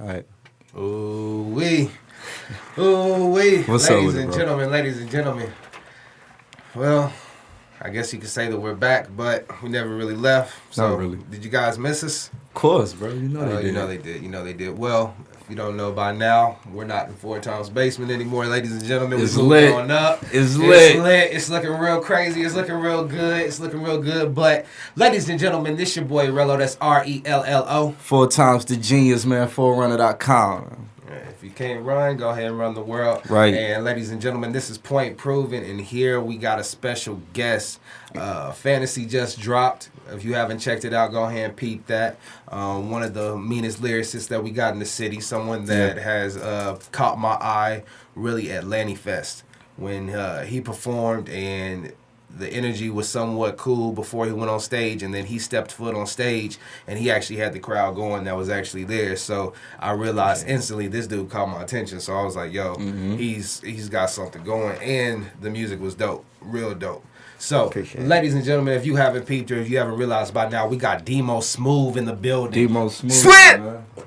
All right. Ooh wee. Ooh wee. What's up with it, bro? Ladies and gentlemen. Well, I guess you could say that we're back, but we never really left. So, Not really. did you guys miss us? Of course, bro. You know they did. You know they did. Well, if you don't know by now, we're not in Four Times Basement anymore, ladies and gentlemen. It's We're lit. going up. It's lit. It's looking real crazy. It's looking real good. But, ladies and gentlemen, this your boy Rello. That's RELLO. 4 times the genius, man. 4runner.com. If you can't run, go ahead and run the world. Right. And ladies and gentlemen, this is Point Proven, and here we got a special guest. Fantasy just dropped. If you haven't checked it out, go ahead and peep that. One of the meanest lyricists that we got in the city. Someone that has caught my eye really at Lanny Fest when he performed, and the energy was somewhat cool before he went on stage, and then he stepped foot on stage, and he actually had the crowd going that was actually there. So I realized instantly this dude caught my attention. So I was like, yo, he's got something going, and the music was dope, real dope. So, ladies and gentlemen, if you haven't peeped or if you haven't realized by now, we got DMO Smoove in the building. DMO Smoove. Sweat!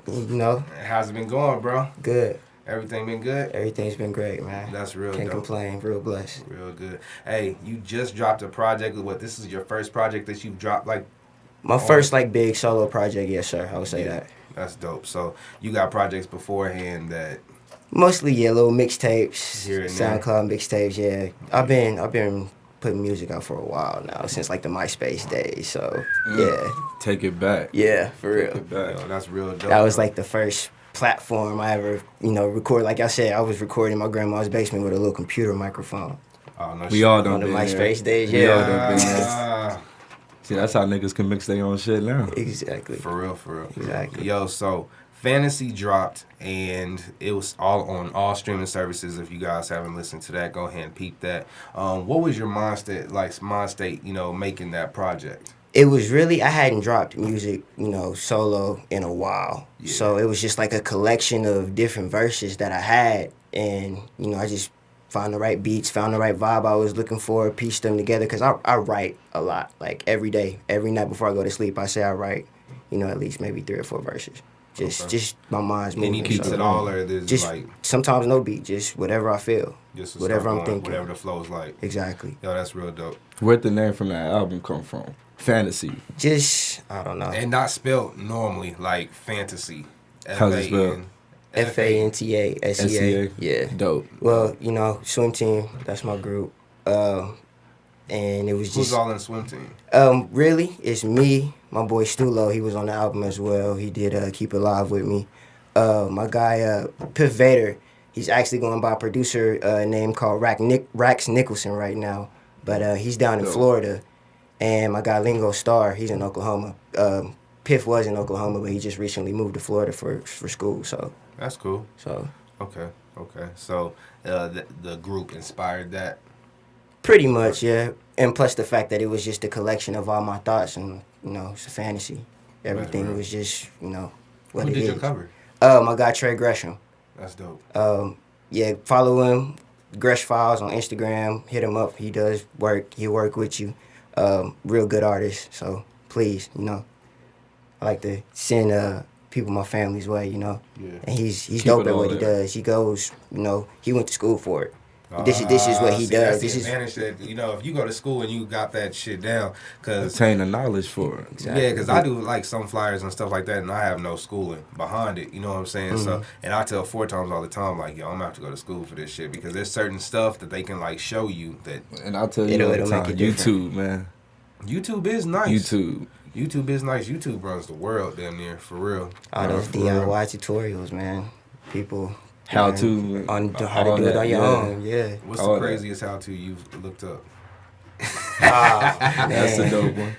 You know? How's it been going, bro? Good. Everything been good? Everything's been great, man. That's real Can't dope. complain. Real blessed. Real good. Hey, you just dropped a project. What, this is your first project that you've dropped, like? My first, big solo project, yes, sir. I would say that. That's dope. So, you got projects beforehand that... Mostly, little mixtapes, Here and there. SoundCloud mixtapes, yeah. I've been putting music out for a while now, since, the MySpace days, so, yeah. Take it back. Yeah, for real. Take it back. Yo, that's real dope. That was, the first platform I ever, record. Like I said, I was recording in my grandma's basement with a little computer microphone. Oh, no We shit. all done On the been MySpace there. days, We all yeah. done been there. See, that's how niggas can mix their own shit now. Exactly. For real. Exactly. Yo, so Fantasy dropped, and it was all on all streaming services. If you guys haven't listened to that, go ahead and peep that. What was your mind state, making that project? It was really, I hadn't dropped music, solo in a while. Yeah. So it was just like a collection of different verses that I had. And, I just found the right beats, found the right vibe I was looking for, pieced them together. Because I write a lot, every day. Every night before I go to sleep, I say I write, at least maybe 3 or 4 verses. Just my mind's moving. And you keep it all, or there's just sometimes no beat, just whatever I feel, just whatever I'm thinking. Whatever the flow's like. Exactly. Yo, that's real dope. Where'd the name from that album come from? Fantasy. Just, I don't know. And not spelled normally, like fantasy. How's it spelled? FANTASEA. Yeah. Dope. Well, swim team, that's my group. And it was just... Who's all in the swim team? Really, it's me, my boy Stulo, he was on the album as well. He did Keep It Alive with me. My guy, Piff Vader, he's actually going by a producer name called Rax Nicholson right now. But he's down in Florida. And my guy Lingo Starr, he's in Oklahoma. Piff was in Oklahoma, but he just recently moved to Florida for school, so... That's cool. So... Okay. So, the group inspired that? Pretty much, yeah. And plus the fact that it was just a collection of all my thoughts, and, it's a fantasy. Everything was just, what Who it did is. your cover? My guy Trey Gresham. That's dope. Yeah, follow him, Gresh Files on Instagram. Hit him up. He does work. He'll work with you. Real good artist. So please, I like to send people my family's way, Yeah. And he's Keep dope it at all what he there. does. He goes, he went to school for it. This is what he does. That's This the is advantage that, if you go to school and you got that shit down, because Obtain the knowledge for it. exactly. yeah, because I do some flyers and stuff like that, and I have no schooling behind it. You know what I'm saying? So, and I tell 4 times all the time, yo, I'm gonna have to go to school for this shit, because there's certain stuff that they can show you that. And I'll tell you It'll all the make time, it different. YouTube, man. YouTube is nice. YouTube is nice. YouTube runs the world, damn near, for real. All those for real. DIY tutorials, man. People How man, to. on how to all do it that, on your yeah. own. Yeah. What's All the that. craziest how-to you've looked up? That's a dope one.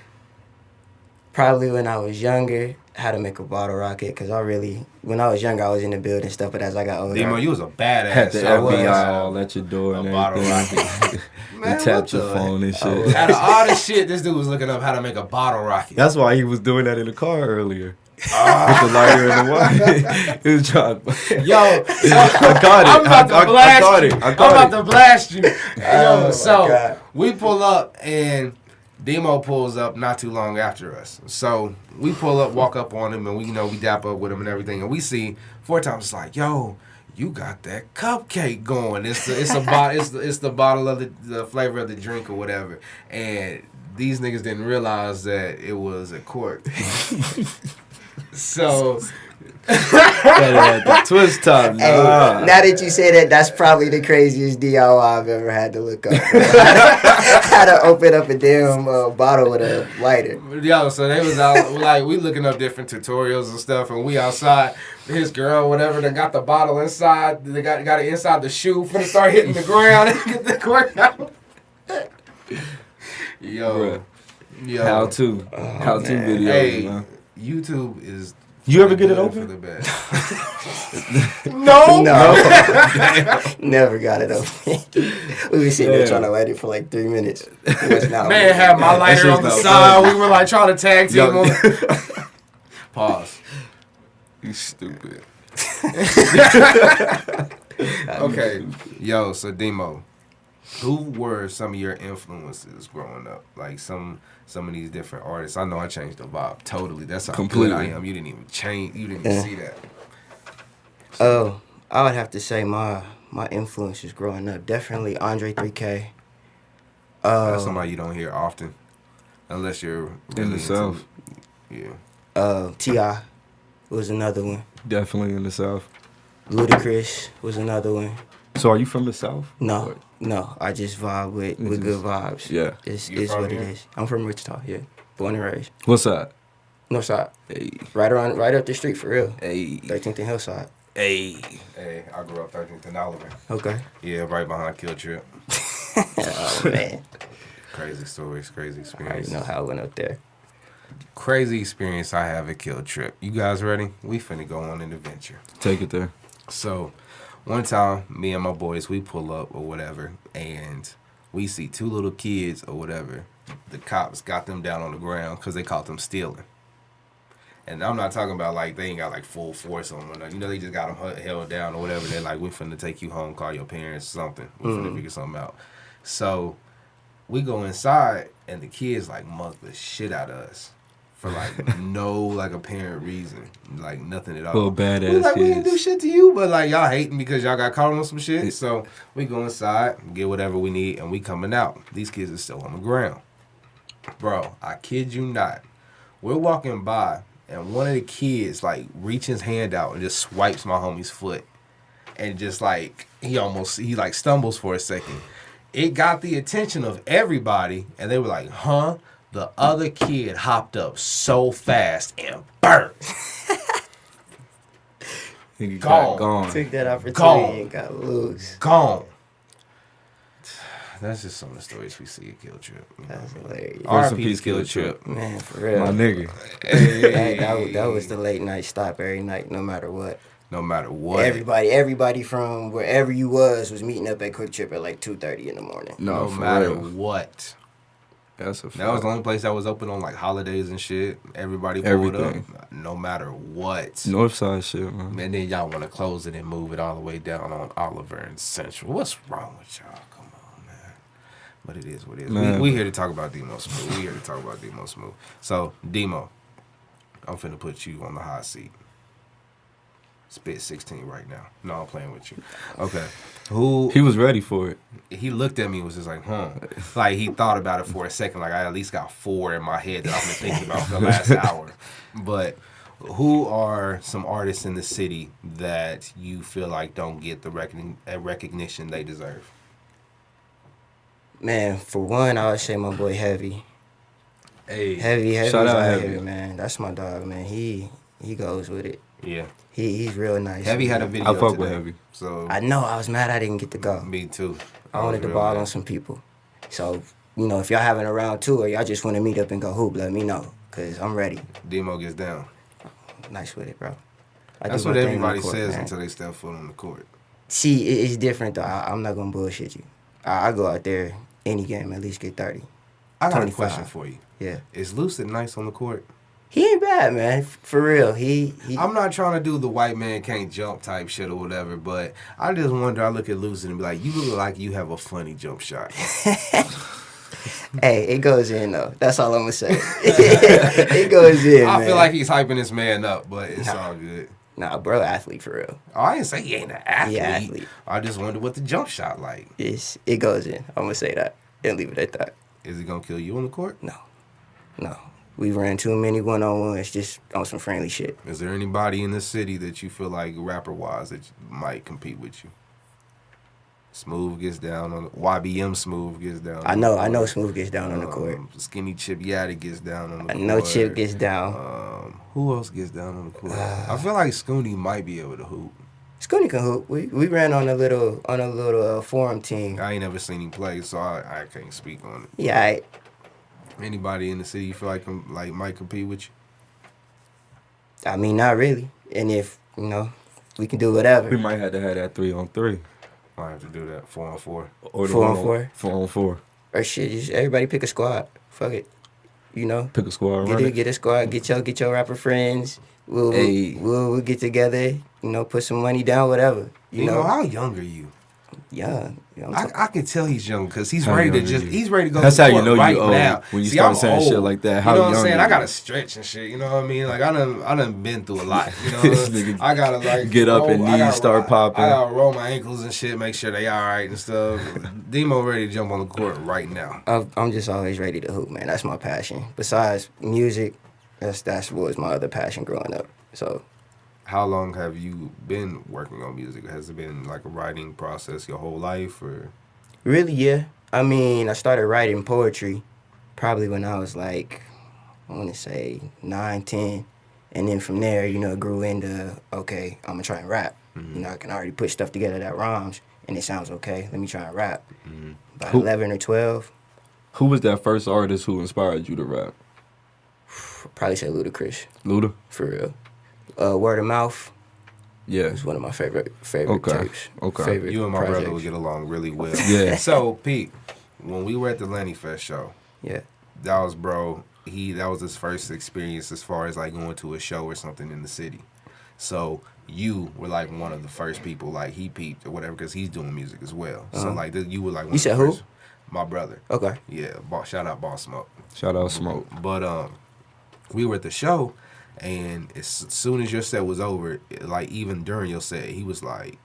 Probably when I was younger, how to make a bottle rocket. Cause when I was younger, I was in the building stuff. But as I got older, Demo, you was a badass. Had the so FBI all at your door a and bottle everything. rocket. You Man, tapped what your the- phone and shit. Out of all the shit, this dude was looking up how to make a bottle rocket. That's why he was doing that in the car earlier. With the lighter and the wine. He was trying to... Yo, I got it. I'm about to I blast got you. it. I I'm got about it. to blast you. Oh, Yo, my so God. we pull up and DMO pulls up not too long after us. So we pull up, walk up on him, and we dap up with him and everything. And we see 4 times. It's like, yo, you got that cupcake going. It's the bottle of the flavor of the drink or whatever. And these niggas didn't realize that it was a cork. So. the twist top. Hey, now that you say that, that's probably the craziest DIY I've ever had to look up. How to open up a damn bottle with a lighter. Yo, so they was out, like, we looking up different tutorials and stuff, and we outside. His girl, whatever, they got the bottle inside. They got it inside the shoe. Finna start hitting the ground and get the cork out. Yo. How to videos, hey, man. YouTube is. You ever get it open? For the best. No. Never got it open. We were sitting there trying to light it for like 3 minutes. It was not Man had my lighter on the side. We were like trying to tag team him. Pause. You stupid. Okay. Yo, so Demo, who were some of your influences growing up? Like some of these different artists. I know I changed the vibe totally. That's how good I am. You didn't even change. You didn't even see that. Oh, I would have to say my influences growing up. Definitely Andre 3K. That's somebody you don't hear often, unless you're really in the South. Yeah. T.I. was another one. Definitely in the South. Ludacris was another one. So are you from the South? No. I just vibe with good vibes. Yeah. It's what it is. I'm from Wichita, yeah. Born and raised. What's that? North side. Hey. Right up the street for real. Hey. 13th and Hillside. Hey. Hey, I grew up 13th and Oliver. Okay. Yeah, right behind Kill Trip. Oh, man. Crazy stories, crazy I experience. already know how it went up there. Crazy experience I have at Kill Trip. You guys ready? We finna go on an adventure. Take it there. So, one time, me and my boys, we pull up or whatever, and we see 2 little kids or whatever. The cops got them down on the ground because they caught them stealing. And I'm not talking about, like, they ain't got, like, full force on them. You know, they just got them held down or whatever. They're like, we finna take you home, call your parents, something. We finna figure something out. So, we go inside, and the kids, like, mug the shit out of us. For, like, no, like, apparent reason. Like, nothing at all. Little badass we like, kids. we didn't do shit to you, but, like, y'all hating because y'all got caught on some shit. So, we go inside, get whatever we need, and we coming out. These kids are still on the ground. Bro, I kid you not. We're walking by, and one of the kids, like, reaches his hand out and just swipes my homie's foot. And just, like, he like, stumbles for a second. It got the attention of everybody, and they were like, huh? The other kid hopped up so fast and burnt. Gone. Took that opportunity Gone. and got loose. Gone. That's just some of the stories we see at Kill Trip. That's hilarious. Rest in RIP peace, Kill Kill Trip. Man, for real. My nigga. That was the late night stop every night, no matter what. No matter what. Everybody from wherever you was meeting up at Quick Trip at like 2:30 in the morning. No for matter real. what. That's a fact. That was the only place that was open on like holidays and shit. Everybody pulled up. No matter what. Northside shit, man. And then y'all want to close it and move it all the way down on Oliver and Central. What's wrong with y'all? Come on, man. But it is what it is. We here to talk about DMO Smoove. So, Demo, I'm finna put you on the hot seat. Spit 16 right now. No, I'm playing with you. Okay. He was ready for it. He looked at me and was just like, Like, he thought about it for a second. Like, I at least got 4 in my head that I've been thinking about for the last hour. But who are some artists in the city that you feel like don't get the recognition they deserve? Man, for one, I would say my boy Heavy. Hey. Heavy Shout was out out Heavy. here, man. That's my dog, man. He goes with it. Yeah. He's real nice. Heavy had a man. video I fuck today, with Heavy. So I know. I was mad I didn't get to go. me too. I wanted to ball on some people. So, if y'all having a round 2 or y'all just want to meet up and go hoop, let me know. Because I'm ready. Demo gets down. Nice with it, bro. That's what everybody says until they step foot on the court. See, it's different, though. I'm not going to bullshit you. I go out there any game, at least get 30. I got 25. a question for you. Yeah. Is Lucid nice on the court? He ain't bad, man. For real. He I'm not trying to do the white man can't jump type shit or whatever, but I just wonder, I look at Lucid and be like, you look like you have a funny jump shot. Hey, it goes in though. That's all I'm gonna say. It goes in. I man. feel like he's hyping this man up, but it's Nah. all good. Nah, bro, athlete for real. Oh, I didn't say he ain't an athlete. He an athlete. I just wonder what the jump shot like. It goes in. I'm gonna say that and leave it at that. Is he gonna kill you on the court? No. We ran too many one-on-ones just on some friendly shit. Is there anybody in the city that you feel like rapper-wise that might compete with you? Smoove gets down on YBM. Smoove gets down. I know Smoove gets down on the court. Skinny Chip Yaddy gets down on the court. I know Chip gets down. Who else gets down on the court? I feel like Scooney might be able to hoop. Scooney can hoop. We ran on a little forum team. I ain't never seen him play, so I can't speak on it. Yeah. Anybody in the city you feel like might compete with you? I mean, not really. And if we can do whatever. We might have to have that 3-on-3. Might have to do that 4-on-4. Or the 4-on-4? 4-on-4. Or shit, just everybody pick a squad. Fuck it. Pick a squad. Get a squad. Get your rapper friends. We'll get together. Put some money down. Whatever. You know how young are you? Young. I can tell he's young because he's How ready to young are you? he's ready to go. That's to the how you court know right you old now. when you See, start I'm saying shit old. like that. You How know what I'm young saying? are I you? gotta stretch and shit. You know what I mean? Like I done been through a lot. You know, This nigga I gotta like get up and I gotta knees start popping. I gotta roll my ankles and shit, make sure they all right and stuff. Demo ready to jump on the court right now. I'm just always ready to hoop, man. That's my passion. Besides music, that's what was my other passion growing up. So. How long have you been working on music? Has it been like a writing process your whole life, or? Really, yeah. I mean, I started writing poetry probably when I was like, I want to say 9, 10. And then from there, it grew into, okay, I'm going to try and rap. Mm-hmm. I can already put stuff together that rhymes, and it sounds okay. Let me try and rap. Mm-hmm. By 11 or 12. Who was that first artist who inspired you to rap? Probably say Ludacris. Luda? For real. Word of Mouth. Yeah. It's one of my favorite Okay. tapes. Okay. Favorite You and my projects. brother would get along really well. Yeah. So, Pete, when we were at the Lenny Fest show, Yeah. that was that was his first experience as far as like going to a show or something in the city. So you were like one of the first people, like he peeped or whatever, because he's doing music as well. So like you were like one You said of the who? first. My brother. Okay. Yeah. Shout out Boss Smoke. Shout out Smoke. But we were at the show, and as soon as your set was over, like even during your set, he was like,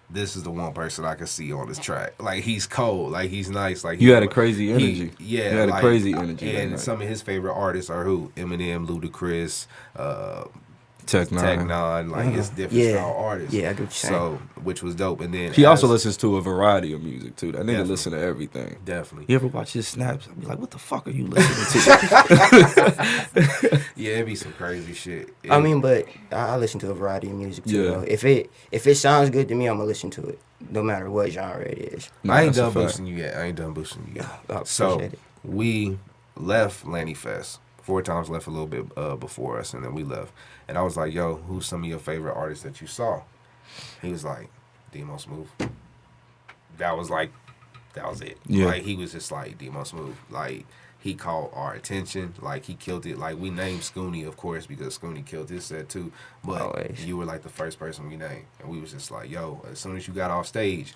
"This is the one person I can see on this track. Like he's cold, like he's nice, like You had a crazy energy. Yeah, You had a crazy energy that And night. some of his favorite artists are who? Eminem, Ludacris, Tech Nine. like it's different Yeah. style artists. Yeah, I get what you're saying. So, which was dope. And then He also listens to a variety of music too. That nigga Definitely. listen to everything. definitely. You ever watch his snaps? I'd be like, what the fuck are you listening to? Yeah, it'd be some crazy shit. I mean, but I listen to a variety of music too. Yeah. Though. If it sounds good to me, I'm gonna listen to it, no matter what genre it is. Nah, I ain't that's a done fact. boosting you yet. I I So appreciate it. we left Lanny Fest. 4 times left a little bit before us, and then we left. And I was like, "Yo, who's some of your favorite artists that you saw?" He was like, "DMO Smoove." That was it. Yeah. Like he was just like DMO Smoove. Like he caught our attention. Like he killed it. Like we named Scooney, of course, because Scooney killed his set too. But Always. you were like the first person we named, and we was just like, "Yo!" As soon as you got off stage,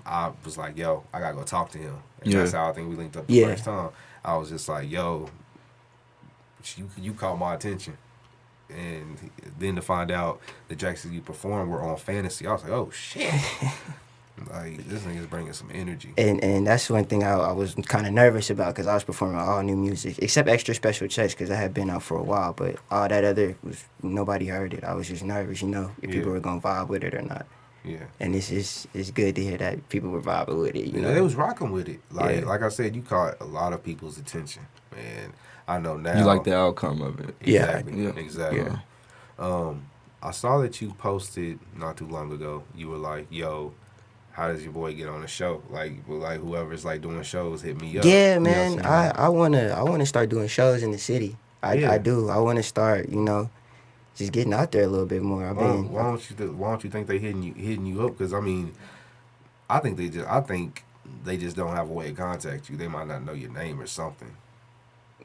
I was like, "Yo, I gotta go talk to him." And Yeah. that's how I think we linked up the Yeah. first time. I was just like, "Yo, you caught my attention." And then to find out the tracks that you performed were on Fantasy, I was like, "Oh shit!" Like this nigga's bringing some energy. And that's one thing I was kind of nervous about because I was performing all new music, except Extra Special Checks because I had been out for a while. But all that other was nobody heard it. I was just nervous, if Yeah. people were gonna vibe with it or not. Yeah. And it's good to hear that people were vibing with it. You know, They was rocking with it. Like Yeah. like I said, you caught a lot of people's attention, and I know now. You like the outcome of it. Yeah. Exactly. Yeah. Exactly. Yeah. I saw that you posted not too long ago. You were like, "Yo, how does your boy get on the show? Like whoever's like doing shows, hit me up." Yeah, man. You know what I'm saying? I wanna start doing shows in the city. Yeah. I do. I wanna start, just getting out there a little bit more. I've been. Why don't you think they hitting you up? Because I mean, I think they just don't have a way to contact you. They might not know your name or something.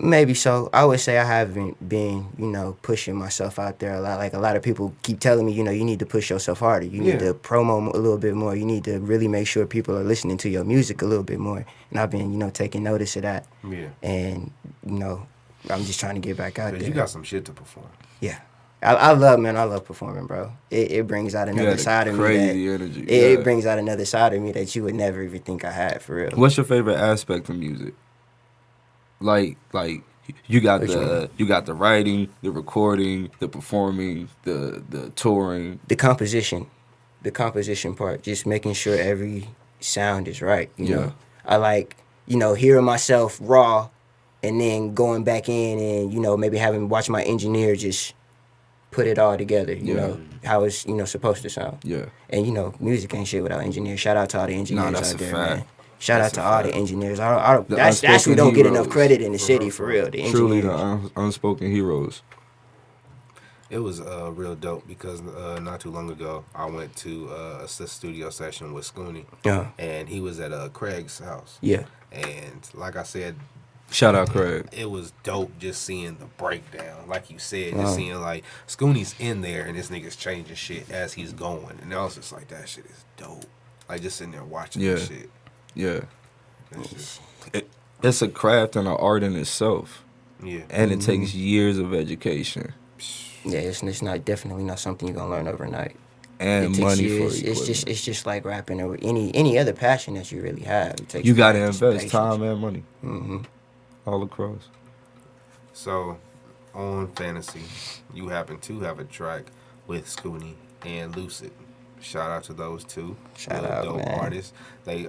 Maybe so. I would say I haven't been, pushing myself out there a lot. Like a lot of people keep telling me, you need to push yourself harder. You need to promo a little bit more. You need to really make sure people are listening to your music a little bit more. And I've been, taking notice of that. Yeah. And, I'm just trying to get back out there. You got some shit to perform. Yeah. I love performing, bro. It brings out another side of me. Crazy energy. It brings out another side of me that you would never even think I had, for real. What's your favorite aspect of music? Like you got the writing, the recording, the performing, the touring, the composition part, just making sure every sound is right. You know, I like hearing myself raw, and then going back in and maybe watch my engineer just put it all together. You know how it's supposed to sound. Yeah, and music ain't shit without engineers. Shout out to all the engineers out there, man. Shout out to all the engineers. That's who don't get enough credit in the city, for real. The truly engineers. the unspoken heroes. It was real dope because not too long ago I went to a studio session with Scooney, and he was at Craig's house. Yeah, and like I said, shout out Craig. It was dope just seeing the breakdown, like you said, just seeing like Scooney's in there and this nigga's changing shit as he's going, and I was just like, that shit is dope. Like just sitting there watching this shit. Yeah, it's a craft and an art in itself. Yeah, and it takes years of education. Yeah, it's definitely not something you're gonna learn overnight. And money years. for equipment. It's just like rapping or any other passion that you really have. It takes you gotta invest patience. time and money, all across. So, on Fantasy, you happen to have a track with Scooney and Lucid. Shout out to those two. Shout out, dope man. Artists. They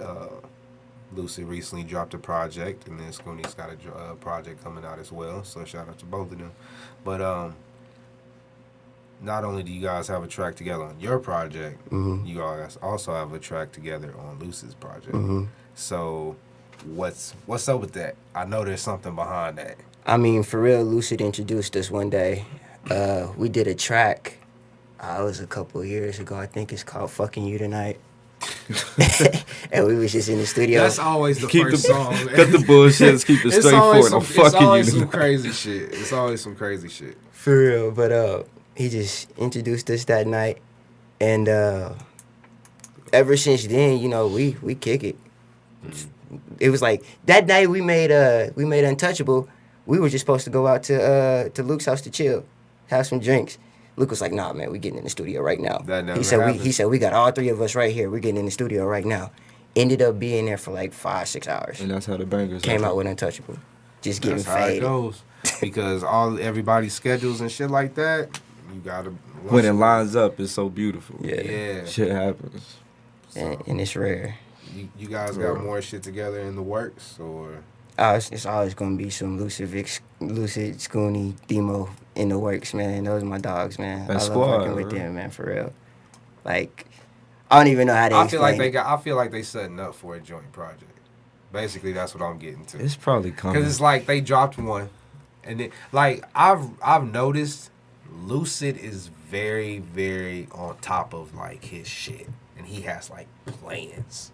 Lucid recently dropped a project, and then Scooney's got a project coming out as well. So shout out to both of them. But not only do you guys have a track together on your project, you guys also have a track together on Lucid's project. So what's up with that? I know there's something behind that. I mean, for real, Lucid introduced us one day. We did a track. It was a couple of years ago. I think it's called "Fucking You Tonight." And we was just in the studio. That's always the first song. Cut the bullshit. Keep it straightforward. I'm fucking it's always you. some crazy shit. It's always some crazy shit. For real, but he just introduced us that night, and ever since then, we kick it. It was like that night we made Untouchable. We were just supposed to go out to Luke's house to chill, have some drinks. Luke was like, "Nah, man, we getting in the studio right now." That never He said we got all three of us right here. We're getting in the studio right now. Ended up being there for like 5-6 hours. And that's how the bangers Came out with Untouchable. Just getting That's how faded. it goes. Because everybody's schedules and shit like that, you gotta. When it lines up, it's so beautiful. Yeah. Shit happens. And it's rare. You guys got more shit together in the works, or? It's always gonna be some Lucid, Scooney, DMO in the works, man. Those are my dogs, man. That I squad, love working with them, man, for real. Like, I don't even know how to explain it. I feel like they setting up for a joint project. Basically, that's what I'm getting to. It's probably coming. Because it's like they dropped one, and then like I've noticed Lucid is very, very on top of like his shit, and he has like plans.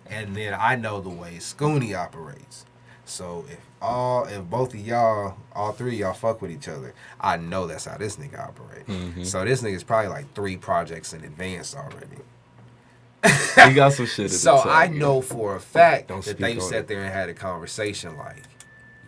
And then I know the way Scooney operates. So if both of y'all, all three of y'all fuck with each other, I know that's how this nigga operates. So this nigga's probably like 3 projects in advance already. He got some shit. So I know for a fact that they sat there and had a conversation like,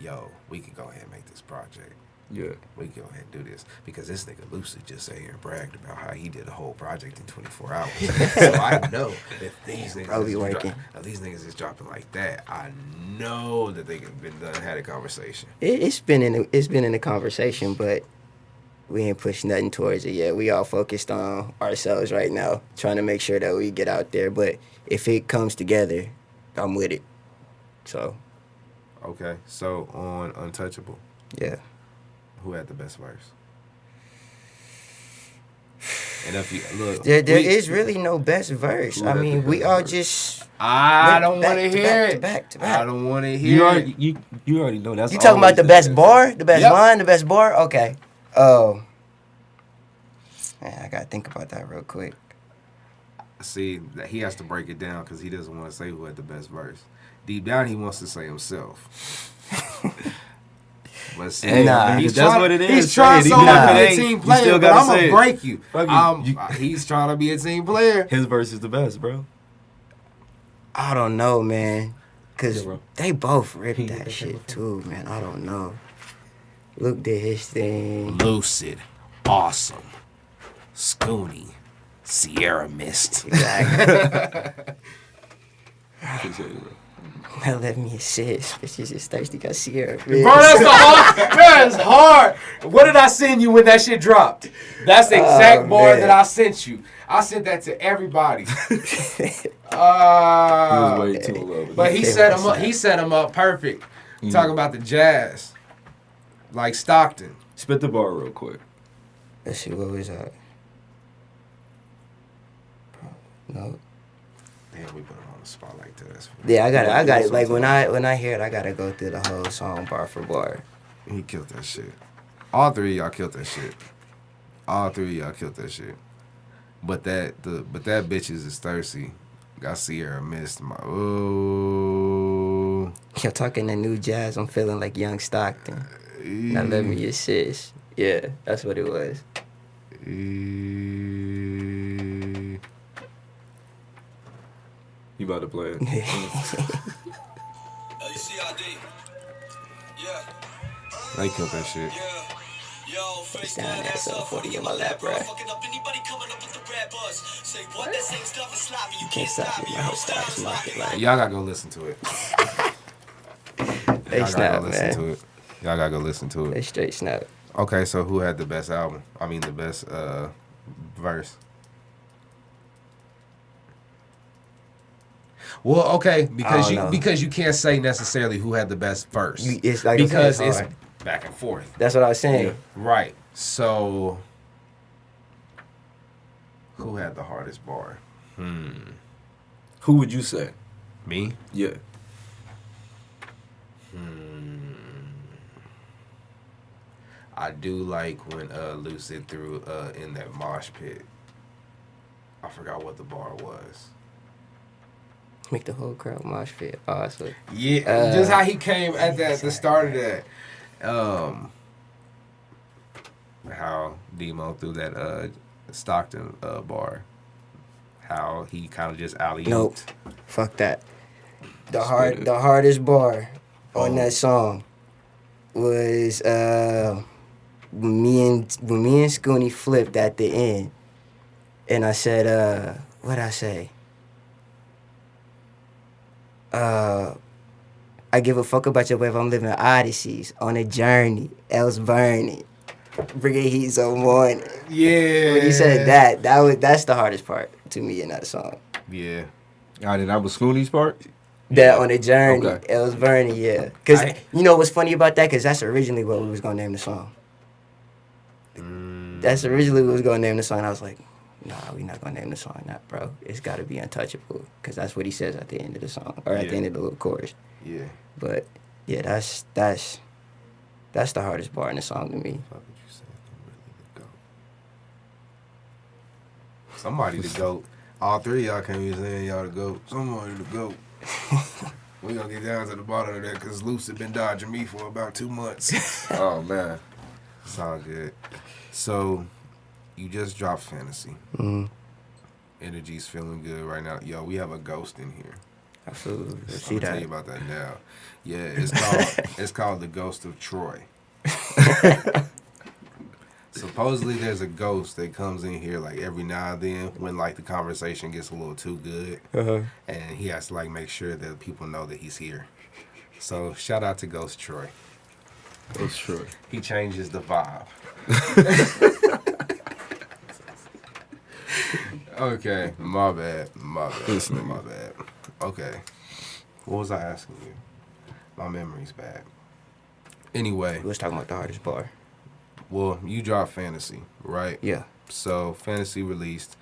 yo, we could go ahead and make this project. Yeah. We can go ahead and do this. Because this nigga Lucid just sat here and bragged about how he did a whole project in 24 hours. So I know if these niggas is dropping like that, I know that they have been done, had a conversation. It's been in the conversation, but we ain't pushed nothing towards it yet. We all focused on ourselves right now, trying to make sure that we get out there. But if it comes together, I'm with it. So. Okay, so on Untouchable. Yeah. Who had the best verse? And if you look, there is really no best verse. I mean, we all just. I don't want to hear it. Back to back. I don't want to hear it. You already know that's. You talking about the best bar, the best line, the best bar? Okay. Man, I gotta think about that real quick. See, he has to break it down because he doesn't want to say who had the best verse. Deep down, he wants to say himself. But see, Hey, Nah. he's that's trying, what it is. He's Say trying it. so Even hard if to it be a ain't, team you player, still but gotta I'm say gonna it. break you. Fuck you. He's trying to be a team player. His verse is the best, bro. I don't know, man. Cause Yeah, bro. they both ripped Can you get that that shit too, man. I don't know. Luke did his thing. Lucid, awesome, Scooney, Sierra Mist. Exactly. Appreciate it, bro. That let me assist. Bitches is thirsty. Got Sierra. Bro, that's the hard. That is hard. What did I send you when that shit dropped? That's the exact bar man. that I sent you. I sent that to everybody. He was way too in love with But it. he set him up. He set him up perfect. Talking about the Jazz, like Stockton. Spit the bar real quick. Let's see, what was that? No. Damn, we put him on the spot like this. Yeah, I got it. Like when I hear it, I gotta go through the whole song bar for bar. He killed that shit. All three of y'all killed that shit. All three of y'all killed that shit. But that bitches is thirsty. Got Sierra Mist. Ooh. You're talking that new jazz. I'm feeling like young Stockton. Now let me assist. Yeah, that's what it was. You about to play it? They killed that shit. It's down there, 740 in my lap, right? You can't stop me. My whole style is market like. Y'all gotta go listen to it. They Y'all gotta snap, go listen man. to it. Y'all gotta go listen to They it. straight snap. Okay, so who had the best album? I mean, the best verse. Well, okay, because I don't know. you can't say necessarily who had the best verse. It's like because it's it's hard. back and forth. That's what I was saying. Yeah. Right. So who had the hardest bar? Who would you say? Me? Yeah. I do like when Lucid threw in that mosh pit. I forgot what the bar was. Make the whole crowd mosh pit. Awesome. Yeah, just how he came at the start of that. How Demo threw that Stockton bar. How he kind of just alley-ooped. Nope. Fuck that. The hardest bar on that song was when me and Scooney flipped at the end, and I said, what'd I say? I give a fuck about your wave. I'm living odysseys on a journey. Else burning. Bringing heat so morning. Yeah. When he said that's the hardest part to me in that song. Yeah. All right, that was Scooney's part? That on a journey. Okay. Else burning, yeah. Because you know what's funny about that? Because that's originally what we was going to name the song. That's originally what we was going to name the song. And I was like, nah, we not going to name the song that, bro. It's got to be Untouchable. Because that's what he says at the end of the song. Or at the end of the little chorus. Yeah. But, yeah, that's the hardest part in the song to me. Fuck what you said. I'm really the GOAT. Somebody the GOAT. All three of y'all can't be saying y'all the GOAT. Somebody the GOAT. We gonna get down to the bottom of that because Lucid been dodging me for about 2 months. Oh, man. It's all good. So, you just dropped Fantasy. Mm-hmm. Energy's feeling good right now. Yo, we have a ghost in here. Absolutely. I'm See gonna tell that. you about that now. Yeah, it's called the Ghost of Troy. Supposedly there's a ghost that comes in here like every now and then when like the conversation gets a little too good, and he has to like make sure that people know that he's here. So shout out to Ghost Troy. That's true. He changes the vibe. Okay, my bad. Okay, what was I asking you? My memory's bad. Anyway, We was talking about the hardest bar. well, you dropped Fantasy, right? Yeah. So Fantasy released.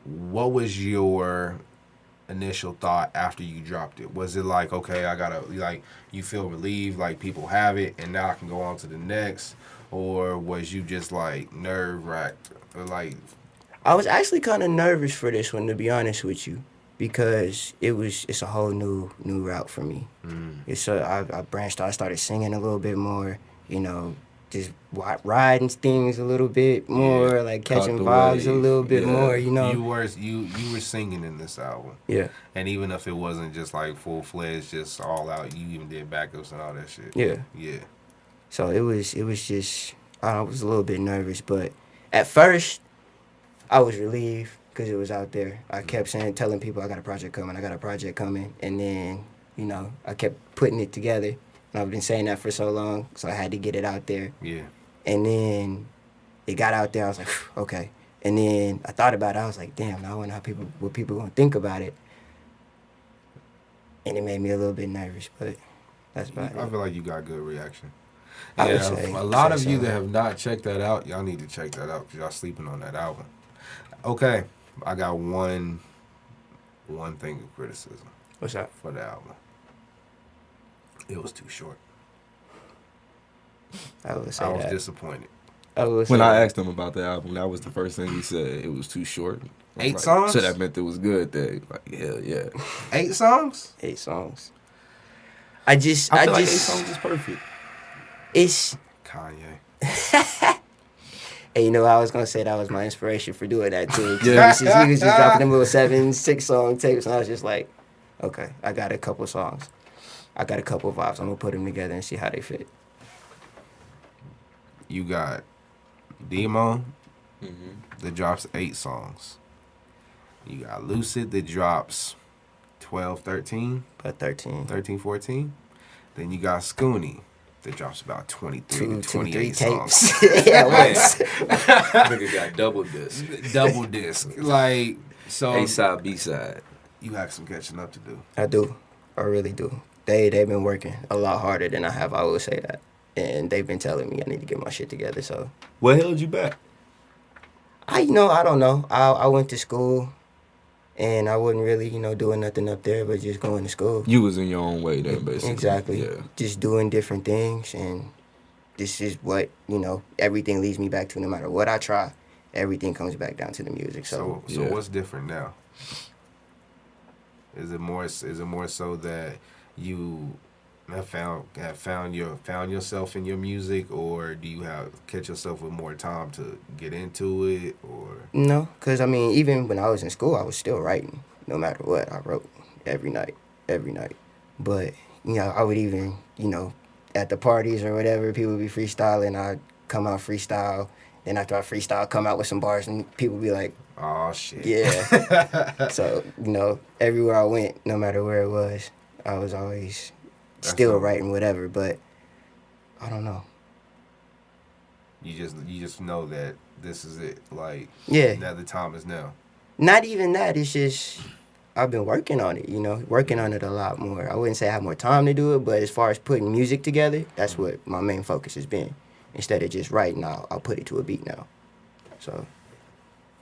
What was your initial thought after you dropped it? Was it like, okay, I gotta, like, you feel relieved, like people have it, and now I can go on to the next? Or was you just like nerve-wracked? Or like, I was actually kind of nervous for this one, to be honest with you, because it's a whole new route for me. I branched out. I started singing a little bit more. you know, just riding things a little bit more, like Caught catching the vibes a wave. little bit Yeah. more, you know. You were singing in this album. Yeah, And even if it wasn't just like full fledged, just all out, you even did backups and all that shit. yeah. Yeah. So it was just, I was a little bit nervous, but at first I was relieved because it was out there. I kept telling people I got a project coming, and then, you know, I kept putting it together. And I've been saying that for so long, so I had to get it out there. Yeah. And then it got out there. I was like, okay. And then I thought about it. I was like, damn, now I wonder what people gonna think about it. And it made me a little bit nervous, but that's about I it. feel like you got good reaction. I would Yeah, say- a lot of say you so. that have not checked that out, y'all need to check that out because y'all sleeping on that album. Okay, I got one thing of criticism What's that? for the album. It was too short. I would say I was that. disappointed. I would say When I that. asked him about the album, that was the first thing he said. It was too short. I'm 8 like, songs? So that meant it was good. Then, like, hell yeah. 8 songs? 8 songs. I I feel like 8 songs is perfect. It's, Kanye. and you know, I was gonna say that was my inspiration for doing that too. 'Cause Yeah. he was just dropping them little 7, 6 song tapes, and I was just like, okay, I got a couple songs, I got a couple vibes. I'm gonna put them together and see how they fit. You got DMO Mm-hmm. that drops 8 songs. You got Lucid that drops 12, 13, But 13, 14. Then you got Scooney that drops about 23 to 2, 28 3 songs. tapes. Yeah, once. Nigga got double disc. Double disc. Like, so A side, B side. you have some catching up to do. I do, I really do. They've been working a lot harder than I have. I will say that, and they've been telling me I need to get my shit together. So What held you back? I don't know. I went to school, and I wasn't really, doing nothing up there, but just going to school. You was in your own way then, basically. Exactly. Yeah. Just doing different things, and this is what, everything leads me back to. No matter what I try, everything comes back down to the music. So yeah. what's different now? Is it more so that you have found yourself in your music, or do you catch yourself with more time to get into it, or No, because, even when I was in school, I was still writing. No matter what, I wrote every night. But, I would even, at the parties or whatever, people would be freestyling, I'd come out freestyle. Then after I freestyle, come out with some bars, and people would be like, oh shit? yeah. So, everywhere I went, no matter where it was, I was always still dope. writing whatever, but I don't know. You just know that this is it. Like, Yeah. now the time is now. Not even that. It's just I've been working on it, working on it a lot more. I wouldn't say I have more time to do it, but as far as putting music together, that's what my main focus has been. Instead of just writing, I'll put it to a beat now. So,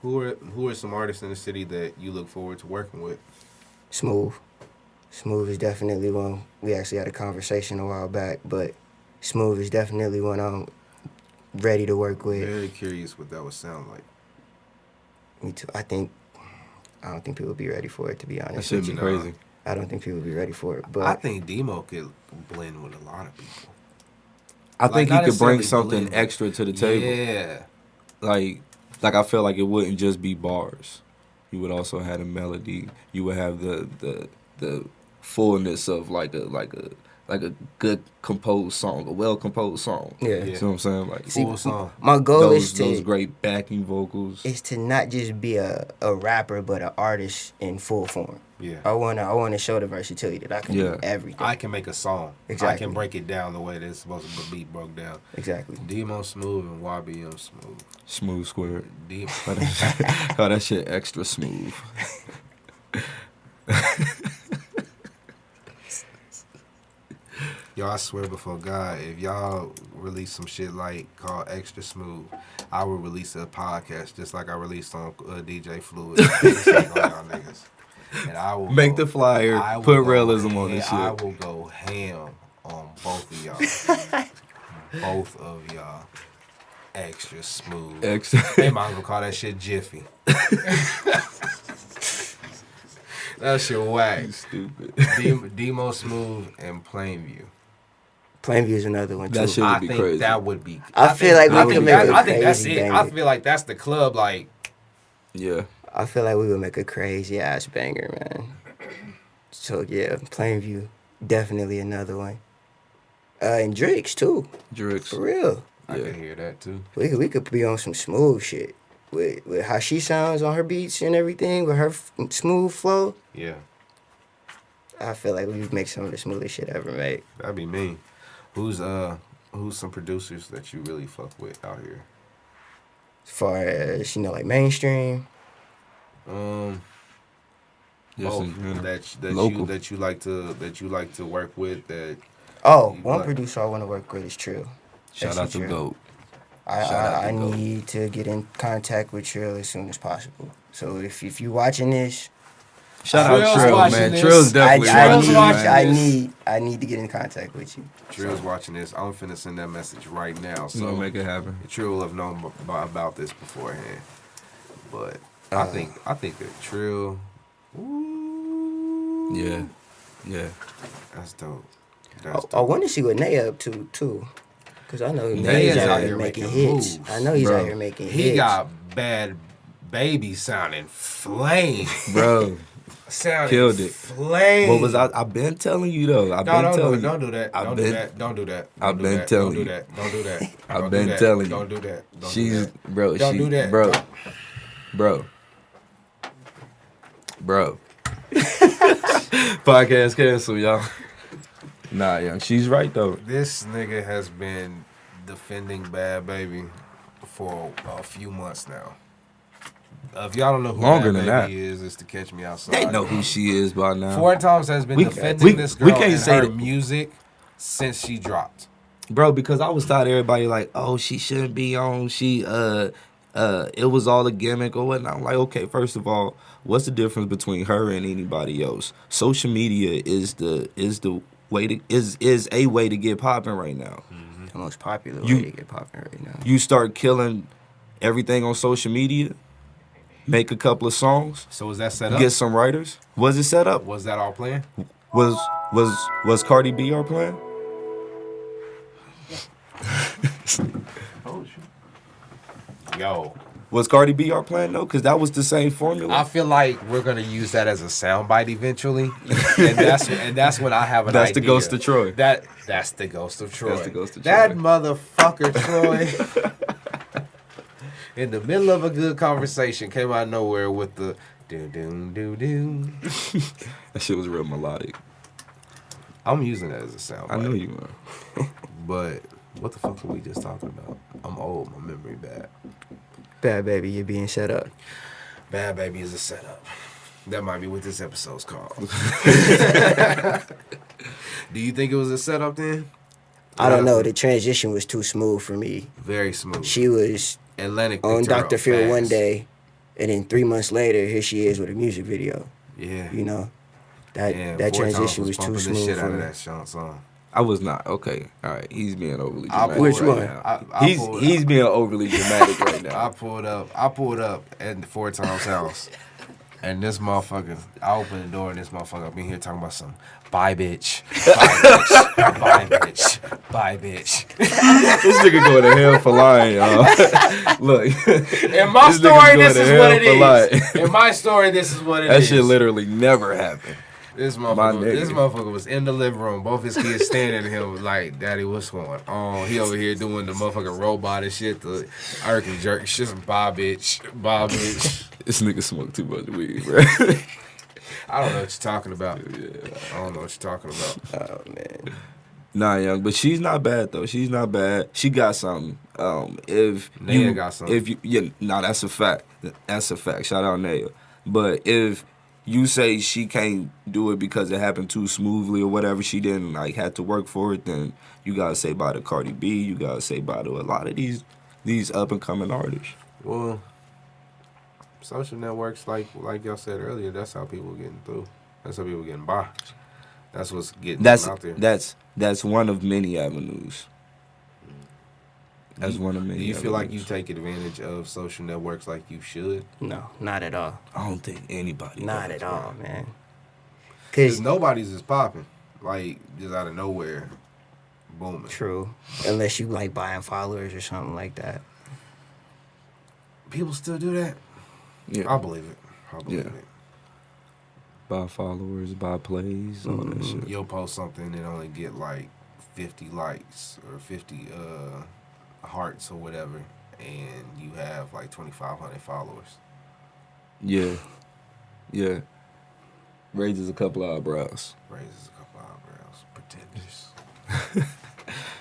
Who are some artists in the city that you look forward to working with? Smoove. Smoove is definitely one. We actually had a conversation a while back, but Smoove is definitely one I'm ready to work with. Very curious what that would sound like. Me too. I don't think people will be ready for it, to be That honest. should with be you. crazy. I don't think people will be ready for it. But I think Demo could blend with a lot of people. I think not he could bring necessarily something blend. extra to the table. Yeah. Like I feel like it wouldn't just be bars. You would also have a melody. You would have the fullness of like a good composed song, a well composed song. Yeah. You know what I'm saying? Like Full song. my goal is those to great backing vocals. is to not just be a rapper, but an artist in full form. Yeah. I wanna show the versatility that I can Yeah. do everything. I can make a song. Exactly. I can break it down the way that it's supposed to be broke down. Exactly. DMO Smoove and YBM Smoove. Smooth squared. D- Oh, that shit extra smooth. Y'all, I swear before God, if y'all release some shit like called Extra Smooth, I will release a podcast just like I released on DJ Fluid. Just like all y'all niggas. And I will Make the flyer, I will put go realism on ham- this shit. I will go ham on both of y'all. Both of y'all. Extra Smooth. Extra. They might as well call that shit Jiffy. That shit whack. Stupid. Demo Smoove and Plainview. Plainview is another one too. That shit would I be think crazy. that would be. I feel like we could make a I think that's crazy it. I banger. feel like that's the club. Like, Yeah. I feel like we would make a crazy ass banger, man. So yeah, Plainview, definitely another one. And Drake's too, Drix. for real. I Yeah. can hear that too. We could be on some smooth shit with how she sounds on her beats and everything, with her smooth flow. Yeah, I feel like we would make some of the smoothest shit ever made. that'd be me. Who's some producers that you really fuck with out here? As far as like mainstream. Yes, Oh, in general. that Local. you like to work with. That Oh, You one like- producer I want to work with is Trill. Shout out to Trill. GOAT. I Shout out to Goat. need to get in contact with Trill as soon as possible. So if you watching this, Shout Trill's out Trill, watching man. this. Trill's definitely I watching, man. need I need to get in contact with you. Trill's watching this. I'm finna send that message right now. So So make it happen. Trill will have known about this beforehand. But I think that Trill. Ooh, Yeah. Yeah. that's dope. I want to see what Nay up to too, cause I know Nay Nay's is out here making hits. moves. I know he's Bro. out here making He hits. got Bad Baby sounding flame. Bro. Sounding Killed it. flame. What was I've been telling you though. I've been telling you. Don't do that. I've Don't been- do that. Don't do that. I've Don't do been that. telling Don't do you. that. Don't do that. I've Don't been do that. telling you. Don't do that. Don't do She's that. bro. Don't she, do that. bro. Don't- Bro. Podcast cancel, y'all. Nah, young. She's right though. This nigga has been defending Bad Baby for a few months now. If y'all don't know who Longer Bad than Baby is, it's to Catch Me Outside. They know who she is by now. 4 times has been We- defending this girl we can't and say her that- music since she dropped. Bro, because I was thought everybody like, oh, she shouldn't be on. She it was all a gimmick or whatnot. I'm like, okay, first of all, what's the difference between her and anybody else? Social media is the way to is a way to get popping right now. The most popular You- way to get popping right now. You start killing everything on social media, make a couple of songs, So was that set up? get some writers. Was it set up? Was that all planned? Was Cardi B our plan? Yo, Was Cardi B our plan? No, because that was the same I formula. feel like we're gonna use that as a soundbite eventually, and that's when I have an That's idea. the Ghost of Troy. That's the Ghost of Troy. That's the Ghost of That Troy. motherfucker Troy. In the middle of a good conversation, came out of nowhere with the do do do do. That shit was real melodic. I'm using that as a soundbite. I know you were. But what the fuck were we just talking about? I'm old. My memory bad. Bad Baby, you're being set up. Bad Baby is a setup. That might be what this episode's called. Do you think it was a setup then? I don't know. The transition was too smooth for me. Very smooth. She was Atlantic on picked her Dr. up Phil one fast. day, and then 3 months later, here she is with a music video. Yeah. You know, that Yeah, that 4 times transition was too pumping the smooth shit for out of me. that song. I was not. Okay. All right. He's being overly I dramatic. pulled- Which one? Now. I pulled- He's being overly dramatic right I now. pulled up at the 4 times house. And this motherfucker, I opened the door and this motherfucker up in here talking about something. Bye, bitch. Bye, bitch. Bye, bitch. Bye, bitch. This nigga going to hell for lying, y'all. Look. In my This nigga's story, going this to is hell what it for lying. is. In my story, this is what it That is. shit literally never happened. This My nigga. motherfucker was in the living room. Both his kids standing at him like, Daddy, what's going on? He over here doing the motherfucking robot and shit, the irk and jerk shit. Bye, bitch. Bye, bitch. This nigga smoked too much weed, bro. I don't know what you're talking about. I don't know what you're talking about. Oh man, Nah, young, but she's not bad though. She's not bad. She got something. If Naya you got something. if you that's a fact. That's a fact. Shout out Naya. But if you say she can't do it because it happened too smoothly or whatever, she didn't like had to work for it, then you gotta say bye to Cardi B. You gotta say bye to a lot of these up and coming artists. Well, social networks, like y'all said earlier, that's how people getting through. That's how people getting by. That's what's getting them out there. That's one of many avenues. That's one of many. Do you feel like you avenues. take advantage of social networks like you should? no, not at all. I don't think anybody. Not does, at all, bro. man. Because Cause nobody's is popping, like just out of nowhere. booming. True. Unless you like buying followers or something like that. People still do that? Yeah. I believe it. I believe Yeah. it. Buy followers, buy plays, all that shit. You'll post something and only get like 50 likes or 50 hearts or whatever, and you have like 2,500 followers. Yeah. Yeah. Raises a couple of eyebrows. Raises a couple eyebrows. Pretenders.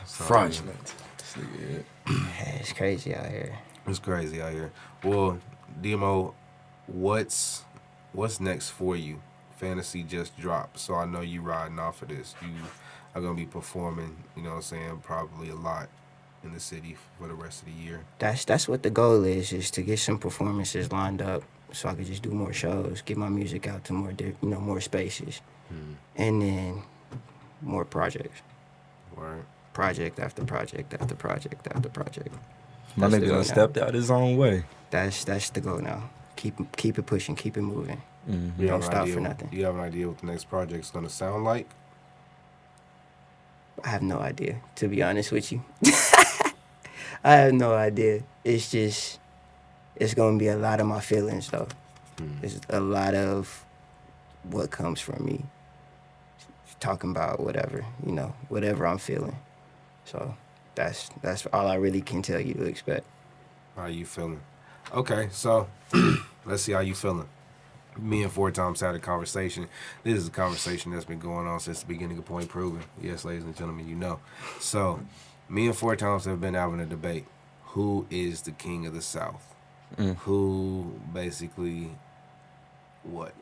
Fraudulent. This nigga, Yeah, it's crazy out here. It's crazy out here. Well, DMO, what's next for you? Fantasy just dropped, so I know you riding off of this. You are gonna be performing, you know what I'm saying, probably a lot in the city for the rest of the year. That's what the goal is to get some performances lined up so I could just do more shows, get my music out to more more spaces, and then more projects, Right. project after project after project after project. My That's the nigga goal done now. stepped out his own way. That's the goal now. Keep it pushing, keep it moving. Mm-hmm. You Don't have an stop idea- for nothing. You have an idea what the next project's gonna sound like? I have no idea, to be honest with you. I have no idea. It's just, it's gonna be a lot of my feelings though. It's a lot of what comes from me. Talking about whatever, whatever I'm feeling. So that's all I really can tell you to expect. How you feeling? Okay, so let's see how you feeling. Me and Four Times had a conversation. This is a conversation that's been going on since the beginning of Point Proven. Yes, ladies and gentlemen, you know. So, me and Four Times have been having a debate. Who is the king of the South? Who basically, what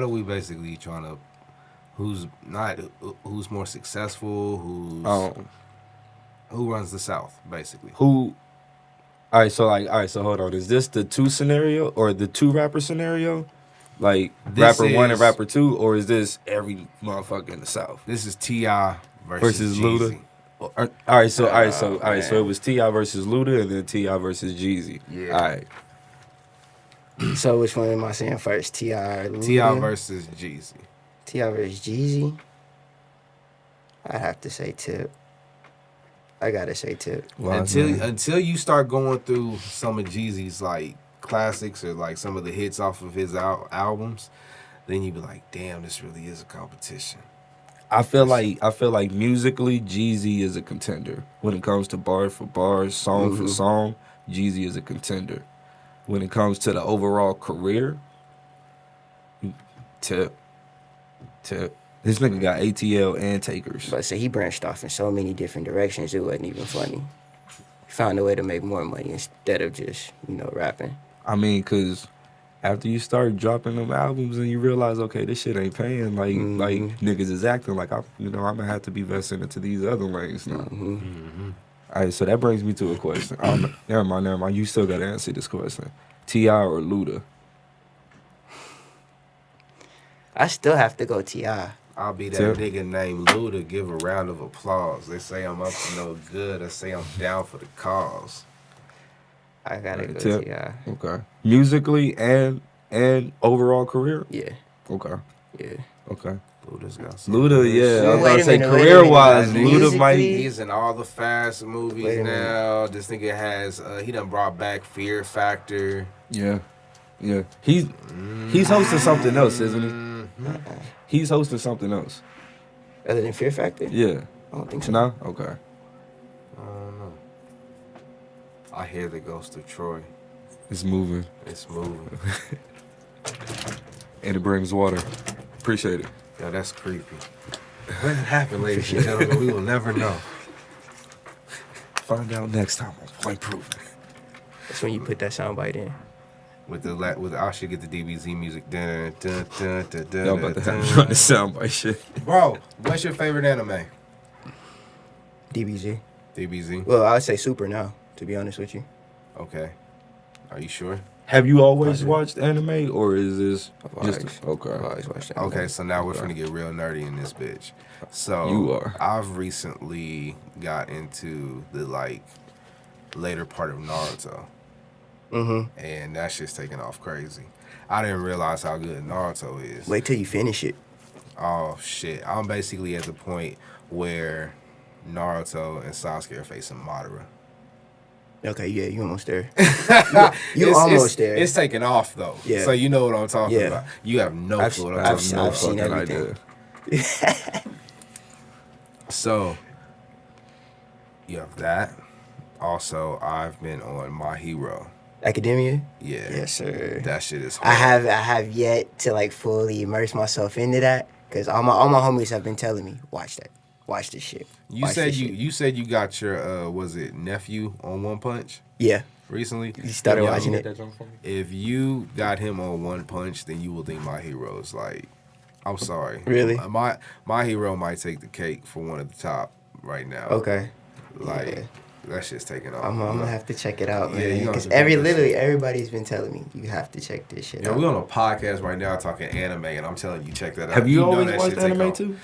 are we basically trying to? Who's more successful? Who runs the South basically? Who? All right, so hold on. Is this the two scenario or the two rapper scenario? Like This rapper one and is- rapper two, or is this every motherfucker in the South This is T.I. versus versus Jeezy. Luda? All right, so it was T.I. versus Luda, and then T.I. versus Jeezy. Yeah. All right. So which one am I saying first? T.I. or Luda? T.I. versus Jeezy. T.I. versus Jeezy? I'd have to say Tip. I gotta say Tip. Why, man? Until you start going through some of Jeezy's like classics or like some of the hits off of his albums, then you be like, damn, this really is a competition. I feel like musically, Jeezy is a contender. When it comes to bar for bars, song for song, Jeezy is a contender. When it comes to the overall career, Tip. This nigga got ATL and Takers. But say he branched off in so many different directions, it wasn't even funny. He found a way to make more money instead of just, rapping. I mean, cause after you start dropping them albums and you realize, okay, this shit ain't paying, like niggas is acting like I'm gonna have to be vested into these other lanes now. All right, so that brings me to a question. Never mind. You still gotta answer this question: T.I. or Luda? I still have to go T.I. I'll be that Tip. nigga named Luda. Give a round of applause. They say I'm up to no good. I say I'm down for the cause. I gotta go Tip. T.I. Okay. Musically and overall career? Yeah, Okay. yeah. Okay. Luda's got some. Luda, yeah. I was Wait about a to say minute, career wise, Luda Musically- might. He's in all the Fast movies Wait a minute. now. This nigga has he done brought back Fear Factor. Yeah. Yeah. He's hosting something else, isn't he? He's hosting something else. Other than Fear Factor? Yeah. I don't think so. No? Okay. I don't know. I hear the ghost of Troy. It's moving. It's moving. And it brings water. Appreciate it. Yo, that's creepy. When it happened, ladies and gentlemen, we will never know. Find out next time on Point Proven. That's when you put that soundbite in. With I should get the DBZ music. Dun, dun, dun, dun, dun, Y'all about to dun, have dun. run the soundbite shit. Bro, what's your favorite anime? DBZ. DBZ. Well, I would say Super now, to be honest with you. Okay. Are you sure? Have you always watched anime, or is this I've just always okay? watched that. Okay, so now we're finna get real nerdy in this bitch. So You are. I've recently got into the later part of Naruto. And that shit's taking off crazy. I didn't realize how good Naruto is. Wait till you finish it. Oh shit. I'm basically at the point where Naruto and Sasuke are facing Madara. Okay, yeah, you almost there. You It's- almost there. It's taking off though. Yeah. So you know what I'm talking Yeah. about. You have no I've- clue what I'm I've talking seen- about. I've seen fucking everything. idea. So you have that. Also, I've been on My Hero. Academia? Yeah. Yes, sir. That shit is I hard. have yet to like fully immerse myself into that because all my homies have been telling me watch this shit. You Watch said this you shit." you said you got your was it nephew on One Punch Yeah, recently? you started Yo, watching it. If you got him on One Punch, then you will think My Hero is like. I'm sorry. Really? My Hero might take the cake for one of the top right now. Okay, Like yeah. that shit's taking off. I'm gonna have to check it out, Yeah, man. you gonna Because have to check that literally shit. everybody's been telling me you have to check this shit Yeah, out. we're on a podcast right now talking anime, and I'm telling you, check that out. Have you know always that watched shit take anime off. too?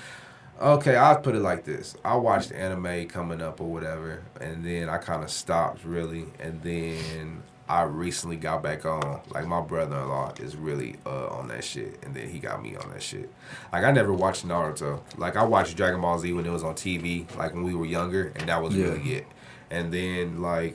Okay, I'll put it like this. I watched anime coming up or whatever, and then I kind of stopped really, and then I recently got back on. Like, my brother-in-law is really on that shit, and then he got me on that shit. Like, I never watched Naruto. Like, I watched Dragon Ball Z when it was on TV, like when we were younger, and that was really it. And then, like,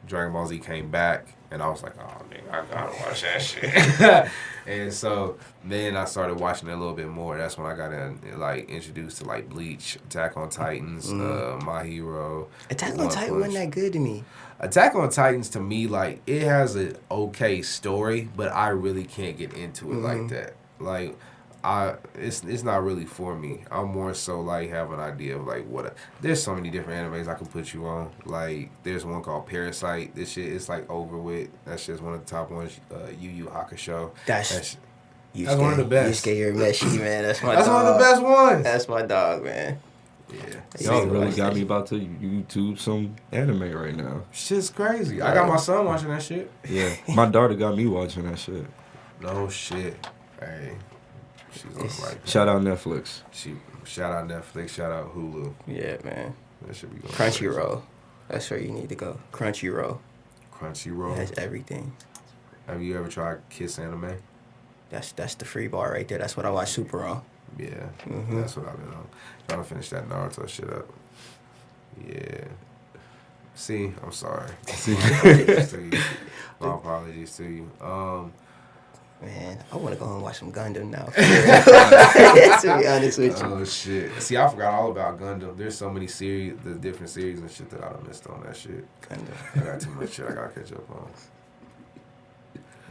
Dragon Ball Z came back, and I was like, oh, nigga, I gotta watch that shit. And so then I started watching it a little bit more. That's when I got introduced to like Bleach, Attack on Titans, My Hero. Attack on One Titan Punch. wasn't that good to me. Attack on Titans to me, like, it has an okay story, but I really can't get into it like that. Like, it's not really for me. I'm more so like have an idea of like there's so many different animes I can put you on. Like, there's one called Parasite. This shit is like over with. That's just one of the top ones. Yu Yu Hakusho. That's one of the best. Yusuke Urameshi, man. That's my That's dog. one of the best ones. That's my dog, man. Yeah. Y'all See, really watch got that me about to YouTube some anime right now. Shit's crazy. I got my son watching that shit. Yeah, my daughter got me watching that shit. No shit. Hey. She's on like that. Shout out Netflix. Shout out Netflix. Shout out Hulu. Yeah, man. That should be going. Crunchyroll. That's where you need to go. Crunchyroll. Crunchyroll. It has everything. Have you ever tried Kiss Anime? That's the free bar right there. That's what I watch Super on. Yeah, Mhm. that's what I've been on. Trying to finish that Naruto shit up. Yeah. See, I'm sorry. My apologies to you. Man, I want to go home and watch some Gundam now. To be honest with you. Oh shit. See, I forgot all about Gundam. There's so many series, the different series and shit that I done missed on that shit. Gundam. I got too much shit I gotta catch up on.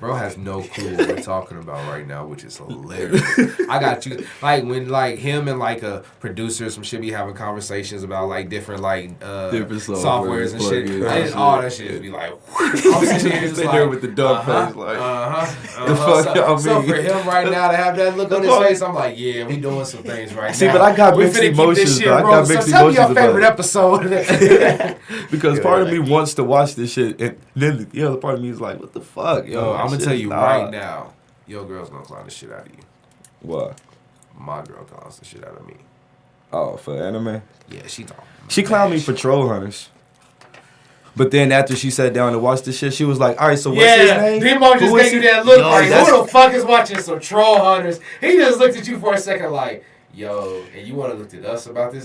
Bro has no clue what we're talking about right now, which is hilarious. I got you. Like, when, like, him and, like, a producer or some shit be having conversations about, like, different, like, Different softwares and shit. plugins And and all shit. that shit just be like, I'm sitting here just Sit like, there with the dumb face, like, the fuck y'all So mean? for him right now to have that look on his face, I'm like, yeah, we doing some things right See, now. but I got We mixed finna keep this emotions, shit though. I got rolling. So mixed tell me your emotions about favorite it. episode. Because part of me wants to watch this shit, and then the other part of me is like, what the fuck, yo? Yo, I'm gonna Shit, tell you nah. right now, your girl's gonna clown the shit out of you. What? My girl clowns the shit out of me. Oh, for anime? Yeah, she don't. She clowned me for Troll Hunters. But then after she sat down and watched the shit, she was like, all right, so what's his name? DMO just Who is gave you he?" that look Yo, like, that's- who the fuck is watching some Troll Hunters? He just looked at you for a second like, yo, and you wanna look at us about this?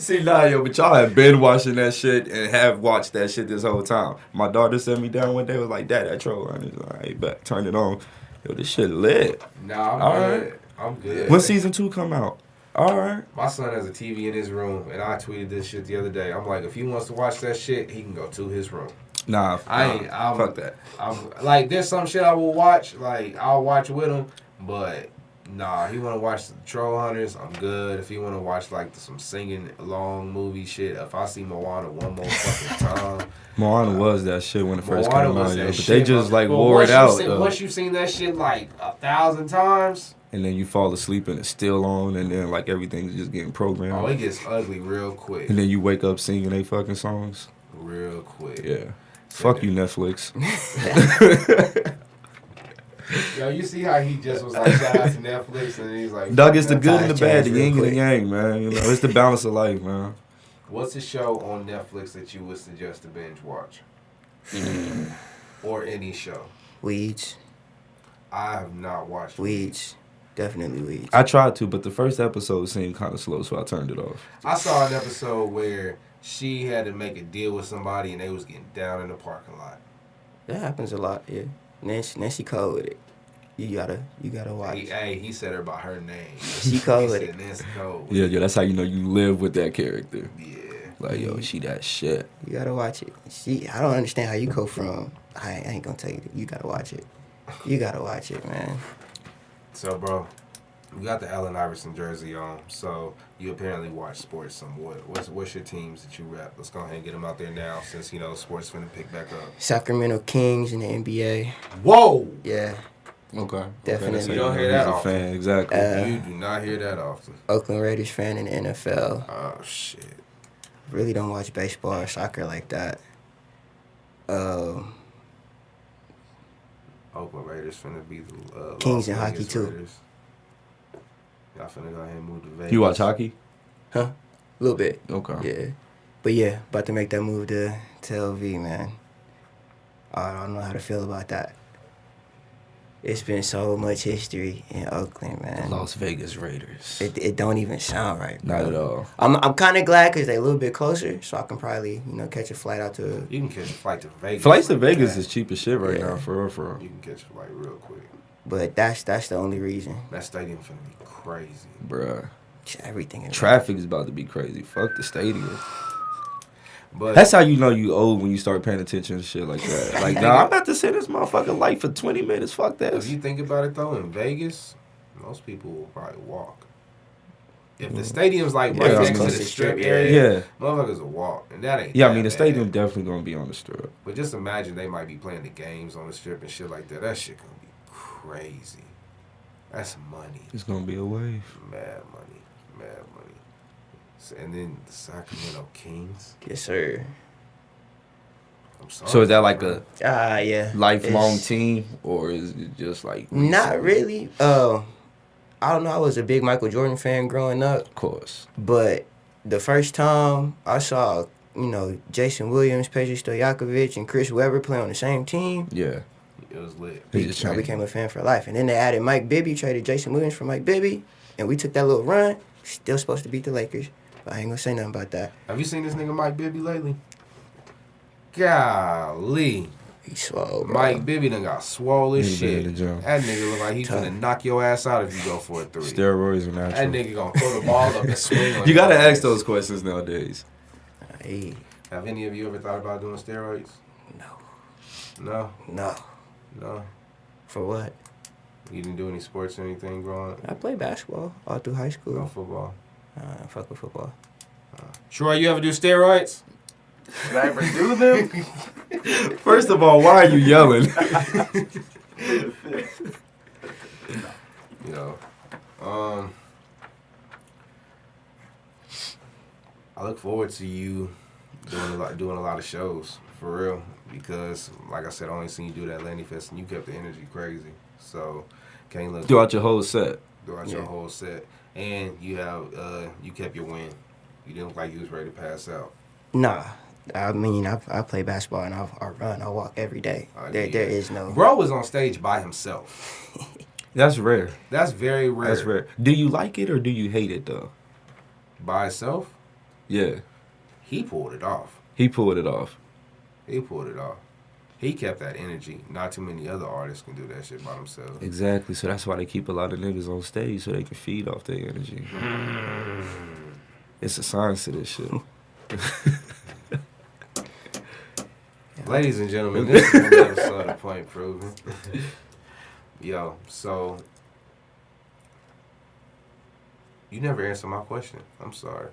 See, nah, yo, but y'all have been watching that shit and have watched that shit this whole time. My daughter sat me down one day, was like, Dad, that Troll Hunters. All right, bet. Turn it on. Yo, this shit lit. Nah, I'm All good. right. I'm good. When season 2 come out? All right. My son has a TV in his room, and I tweeted this shit the other day. I'm like, if he wants to watch that shit, he can go to his room. Nah, fuck that. I'm like, there's some shit I will watch. Like, I'll watch with him, but nah, he want to watch the Troll Hunters. I'm good. If he want to watch like some singing long movie shit, if I see Moana one more fucking time. Moana was that shit when it first Moana came was out, that yo, but shit, they just bro. like But wore it out, once you've seen that shit like 1,000 times, and then you fall asleep and it's still on, and then like everything's just getting programmed. oh, it gets ugly real quick. And then you wake up singing they fucking songs. Real quick. Yeah. Fuck you, Netflix. Yo, you see how he just was like, shout out to Netflix, and he's like, Dog, it's the good and the Sometimes bad, the change yin real and the yang, man. You know, it's the balance of life, man. what's a show on Netflix that you would suggest to binge watch? Or any show? Weeds. I have not watched Weeds. Definitely weeds. I tried to, but the first episode seemed kind of slow, so I turned it off. I saw an episode where she had to make a deal with somebody and they was getting down in the parking lot. That happens a lot, yeah. Nancy cold with it. You gotta watch. He said her by her name. She cold with He it. said Nancy Cole. Yeah, that's how you know you live with that character. Yeah. Like, yo, she that shit. You gotta watch it. I don't understand how you go from. I ain't gonna tell you. You gotta watch it. You gotta watch it, man. So, bro, we got the Allen Iverson jersey on. So you apparently watch sports somewhat. What's your teams that you rep? Let's go ahead and get them out there now, since sports finna pick back up. Sacramento Kings in the NBA. Whoa. Yeah. Okay. Definitely. Okay, You don't hear that he's a often. fan, exactly. You do not hear that often. Oakland Raiders fan in the NFL. Oh shit. Really don't watch baseball or soccer like that. Oakland Raiders finna be the Kings Las in hockey, Vegas too. Raiders. Y'all finna go ahead and move to Vegas. You watch hockey? Huh? A little bit. Okay. Yeah. But yeah, about to make that move to LV, man. I don't know how to feel about that. It's been so much history in Oakland, man. Las Vegas Raiders. It don't even sound right, bro. Not at all. I'm kind of glad because they're a little bit closer, so I can probably catch a flight out to. You can catch a flight to Vegas. Flights to like Vegas that. is cheap as shit right Yeah. now, for real. You can catch a flight real quick. But that's the only reason. That stadium finna be crazy. Bruh. Everything. In Traffic is about to be crazy. Fuck the stadium. But That's how you know you old when you start paying attention to shit like that. Like, nah, I'm about to sit this motherfucking light for 20 minutes. Fuck that. if you think about it though, in Vegas, most people will probably walk. If the stadium's like right Yeah, next to close the to strip strip area, Yeah. motherfuckers will walk, and that ain't. Yeah, I that mean, the bad. stadium definitely gonna be on the strip. But just imagine they might be playing the games on the strip and shit like that. That shit gonna be crazy. That's money. It's gonna be a wave. Mad money. So, and then the Sacramento Kings. Yes, sir. I'm sorry. So is that like a Yeah. lifelong It's team, or is it just like Not really. I don't know. I was a big Michael Jordan fan growing up, Of course. but the first time I saw, Jason Williams, Peja Stojakovic, and Chris Webber play on the same team, Yeah. It was lit. He just I changed. became a fan for life. And then they added Mike Bibby, traded Jason Williams for Mike Bibby, and we took that little run. Still supposed to beat the Lakers, but I ain't gonna say nothing about that. Have you seen this nigga Mike Bibby lately? Golly. He's swole, bro. Mike Bibby done got swole as Nigga been in shit. the gym. That nigga look like he Tough. finna knock your ass out if you go for a three. Steroids are That natural. nigga gonna throw the ball up and swing on You gotta your ask ass. those questions nowadays. Hey, Have any of you ever thought about doing steroids? No. no. No. For what? You didn't do any sports or anything growing up? I played basketball all through high No school. football. Fuck with football. Troy, you ever do steroids? Did I ever do them? First of all, why are you yelling? You know. I look forward to you doing a lot of shows, for real. Because like I said, I only seen you do that Lanny Fest and you kept the energy crazy. So can't look Throughout your whole set. throughout Yeah. your whole set. And you kept your win. You didn't look like you was ready to pass out. Nah. I mean, I play basketball and I run, I walk every day. There is no. Bro was on stage by himself. That's rare. That's very rare. That's rare. Do you like it or do you hate it though? By himself, Yeah. he pulled it off. He pulled it off. He pulled it off. He kept that energy. Not too many other artists can do that shit by themselves. Exactly. So that's why they keep a lot of niggas on stage so they can feed off their energy. It's a science to this shit. Ladies and gentlemen, this is another episode of Point Proven. Yo, so you never answered my question. I'm sorry.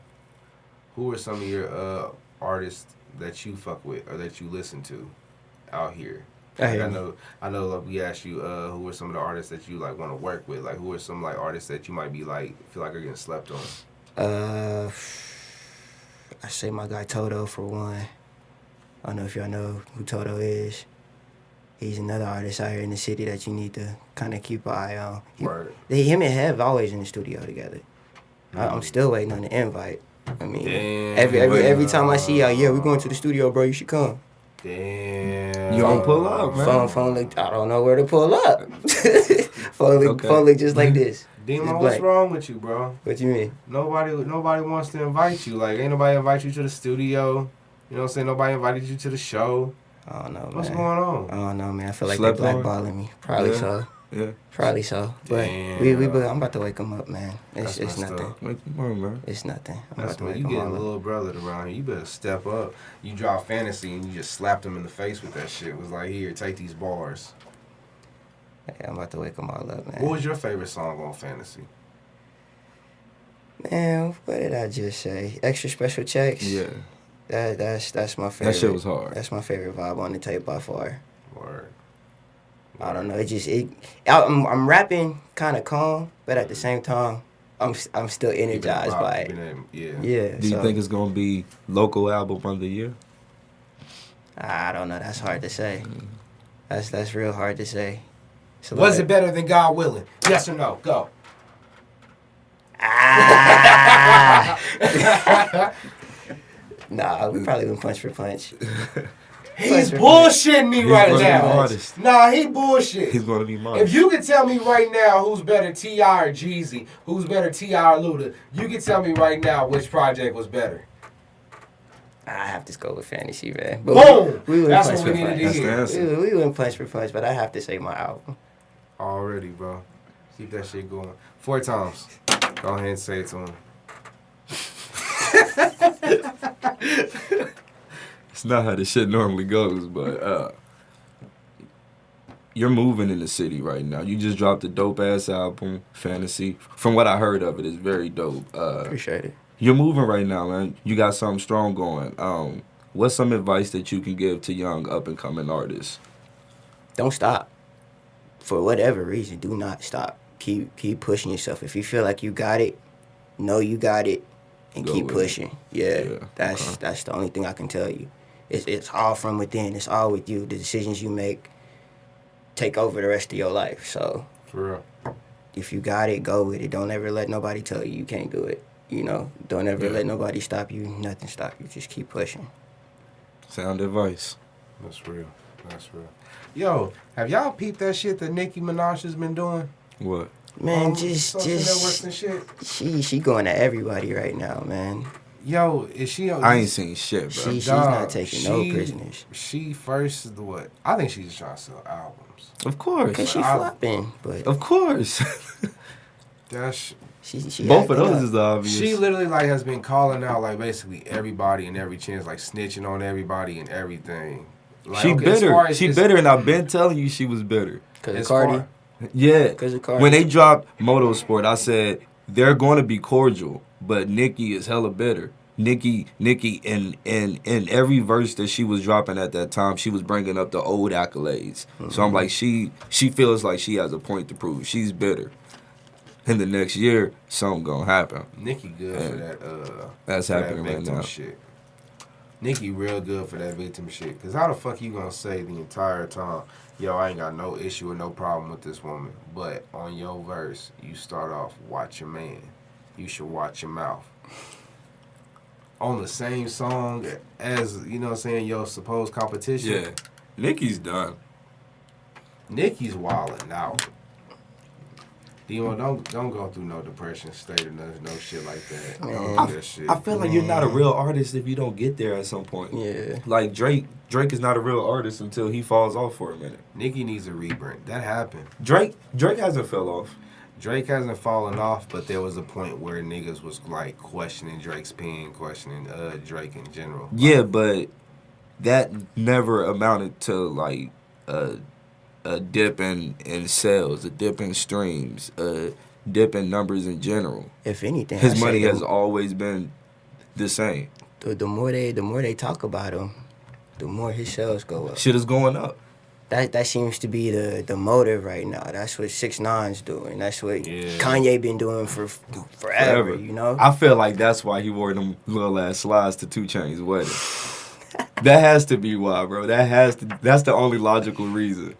Who are some of your artists that you fuck with or that you listen to out here? I know. Like we asked you, who are some of the artists that you like want to work with? Like, who are some like artists that you might be like feel like are getting slept on? I say my guy Toto for one. I don't know if y'all know who Toto is. He's another artist out here in the city that you need to kind of keep an eye on. Word. Him and Hev always in the studio together. I'm still waiting on the invite. I mean, Damn. every time I see y'all, yeah, we're going to the studio, bro. You should come. Damn. You don't pull up, man. Phone look, I don't know where to pull up. phone Okay. look just like this. Demo, Just what's blank. wrong with you, bro? What you mean? Nobody wants to invite you. Like, ain't nobody invite you to the studio. You know what I'm saying? Nobody invited you to the show. I don't know, man. What's going on? I don't know, man. I feel like Slept they on? blackballing me. Probably Yeah. so. Yeah. Probably so. But Damn. I'm about to wake them up, man. It's That's messed nothing. up. Like, come on, man. It's nothing. I'm That's about to what wake you them getting all a up. little brother around here. You better step up. You drop fantasy and you just slapped him in the face with that shit. It was like, here, take these bars. Yeah, I'm about to wake them all up, man. What was your favorite song on fantasy? Man, what did I just say? Extra special checks. Yeah. That's my favorite. That shit was hard. That's my favorite vibe on the tape by far. Word. I don't know. I'm rapping kind of calm, but at the same time, I'm still energized by it. Yeah. Yeah. Do you think it's gonna be local album of the year? I don't know. That's hard to say. That's real hard to say. It's a lot Was of- it better than God Willing? Yes or no? Go. Ah! Nah, we probably went punch for punch. He's Punch for bullshitting me He's right gonna be now. the artist. Nah, he bullshit. He's gonna be mine. If you could tell me right now who's better, T.I. or Jeezy, who's better, T.I. or Luda, you can tell me right now which project was better. I have to go with fantasy, man. But Boom! We went That's punch what we for needed punch. to That's the hear. answer. We went punch for punch, but I have to say my album. Already, bro. Keep that shit going. 4 times. Go ahead and say it to him. It's not how this shit normally goes, but you're moving in the city right now. You just dropped a dope ass album, Fantasy. From what I heard of it, it's very dope. Appreciate it. You're moving right now, man. You got something strong going. What's some advice that you can give to young up and coming artists? Don't stop. For whatever reason, do not stop. Keep pushing yourself. If you feel like you got it, know you got it, and Go keep with it. pushing. Yeah, Yeah, that's the only thing I can tell you. It's all from within. It's all with you. The decisions you make take over the rest of your life. So For real. if you got it, go with it. Don't ever let nobody tell you can't do it. You know, don't ever Yeah. let nobody stop you. Nothing stop you. Just keep pushing. Sound advice. That's real. That's real. Yo, have y'all peeped that shit that Nicki Minaj has been doing? What? Man, Social networks and shit. she going to everybody right now, man. Yo, is she on? I ain't seen shit, bro. She's Dog, not taking no prisoners. She first the what? I think she's just trying to sell albums. Of course. Cause she I- flopping, but Of course. That's she Both of acting those up. is obvious. she literally like has been calling out like basically everybody and every chance, like snitching on everybody and everything. Like, She okay, as far bitter. as She this- bitter, and I've been telling you she was bitter. Cause of as Cardi. far- Yeah. Cause of Cardi. When they dropped Motorsport, I said they're going to be cordial, but Nicki is hella bitter. Nicki, in every verse that she was dropping at that time, she was bringing up the old accolades. So I'm like, she feels like she has a point to prove. She's bitter. In the next year, something gonna happen. Nicki good for that. That's for that happening right victim now. Shit. Nicki real good for that victim shit. Cause how the fuck you gonna say the entire time, yo, I ain't got no issue or no problem with this woman, but on your verse, you start off, watch your man. You should watch your mouth. On the same song as, you know what I'm saying, your supposed competition. Yeah. Nicki's done. Nicki's wilding out. DMO, don't go through no depression state or no shit like that. Don't do that shit. I feel like you're not a real artist if you don't get there at some point. Yeah. Like Drake is not a real artist until he falls off for a minute. Nicki needs a rebrand. That happened. Drake hasn't fell off. Drake hasn't fallen off, but there was a point where niggas was like questioning Drake's pen, questioning Drake in general. Yeah, but that never amounted to like a dip in sales, a dip in streams, a dip in numbers in general. If anything, His I say money the- has always been the same. the more they talk about him, the more his sales go up. Shit is going up. That seems to be the motive right now. That's what 6ix9ine's doing. That's what Yeah. Kanye been doing for forever. You know. I feel like that's why he wore them little ass slides to 2 Chainz wedding. That has to be why, bro. That's the only logical reason.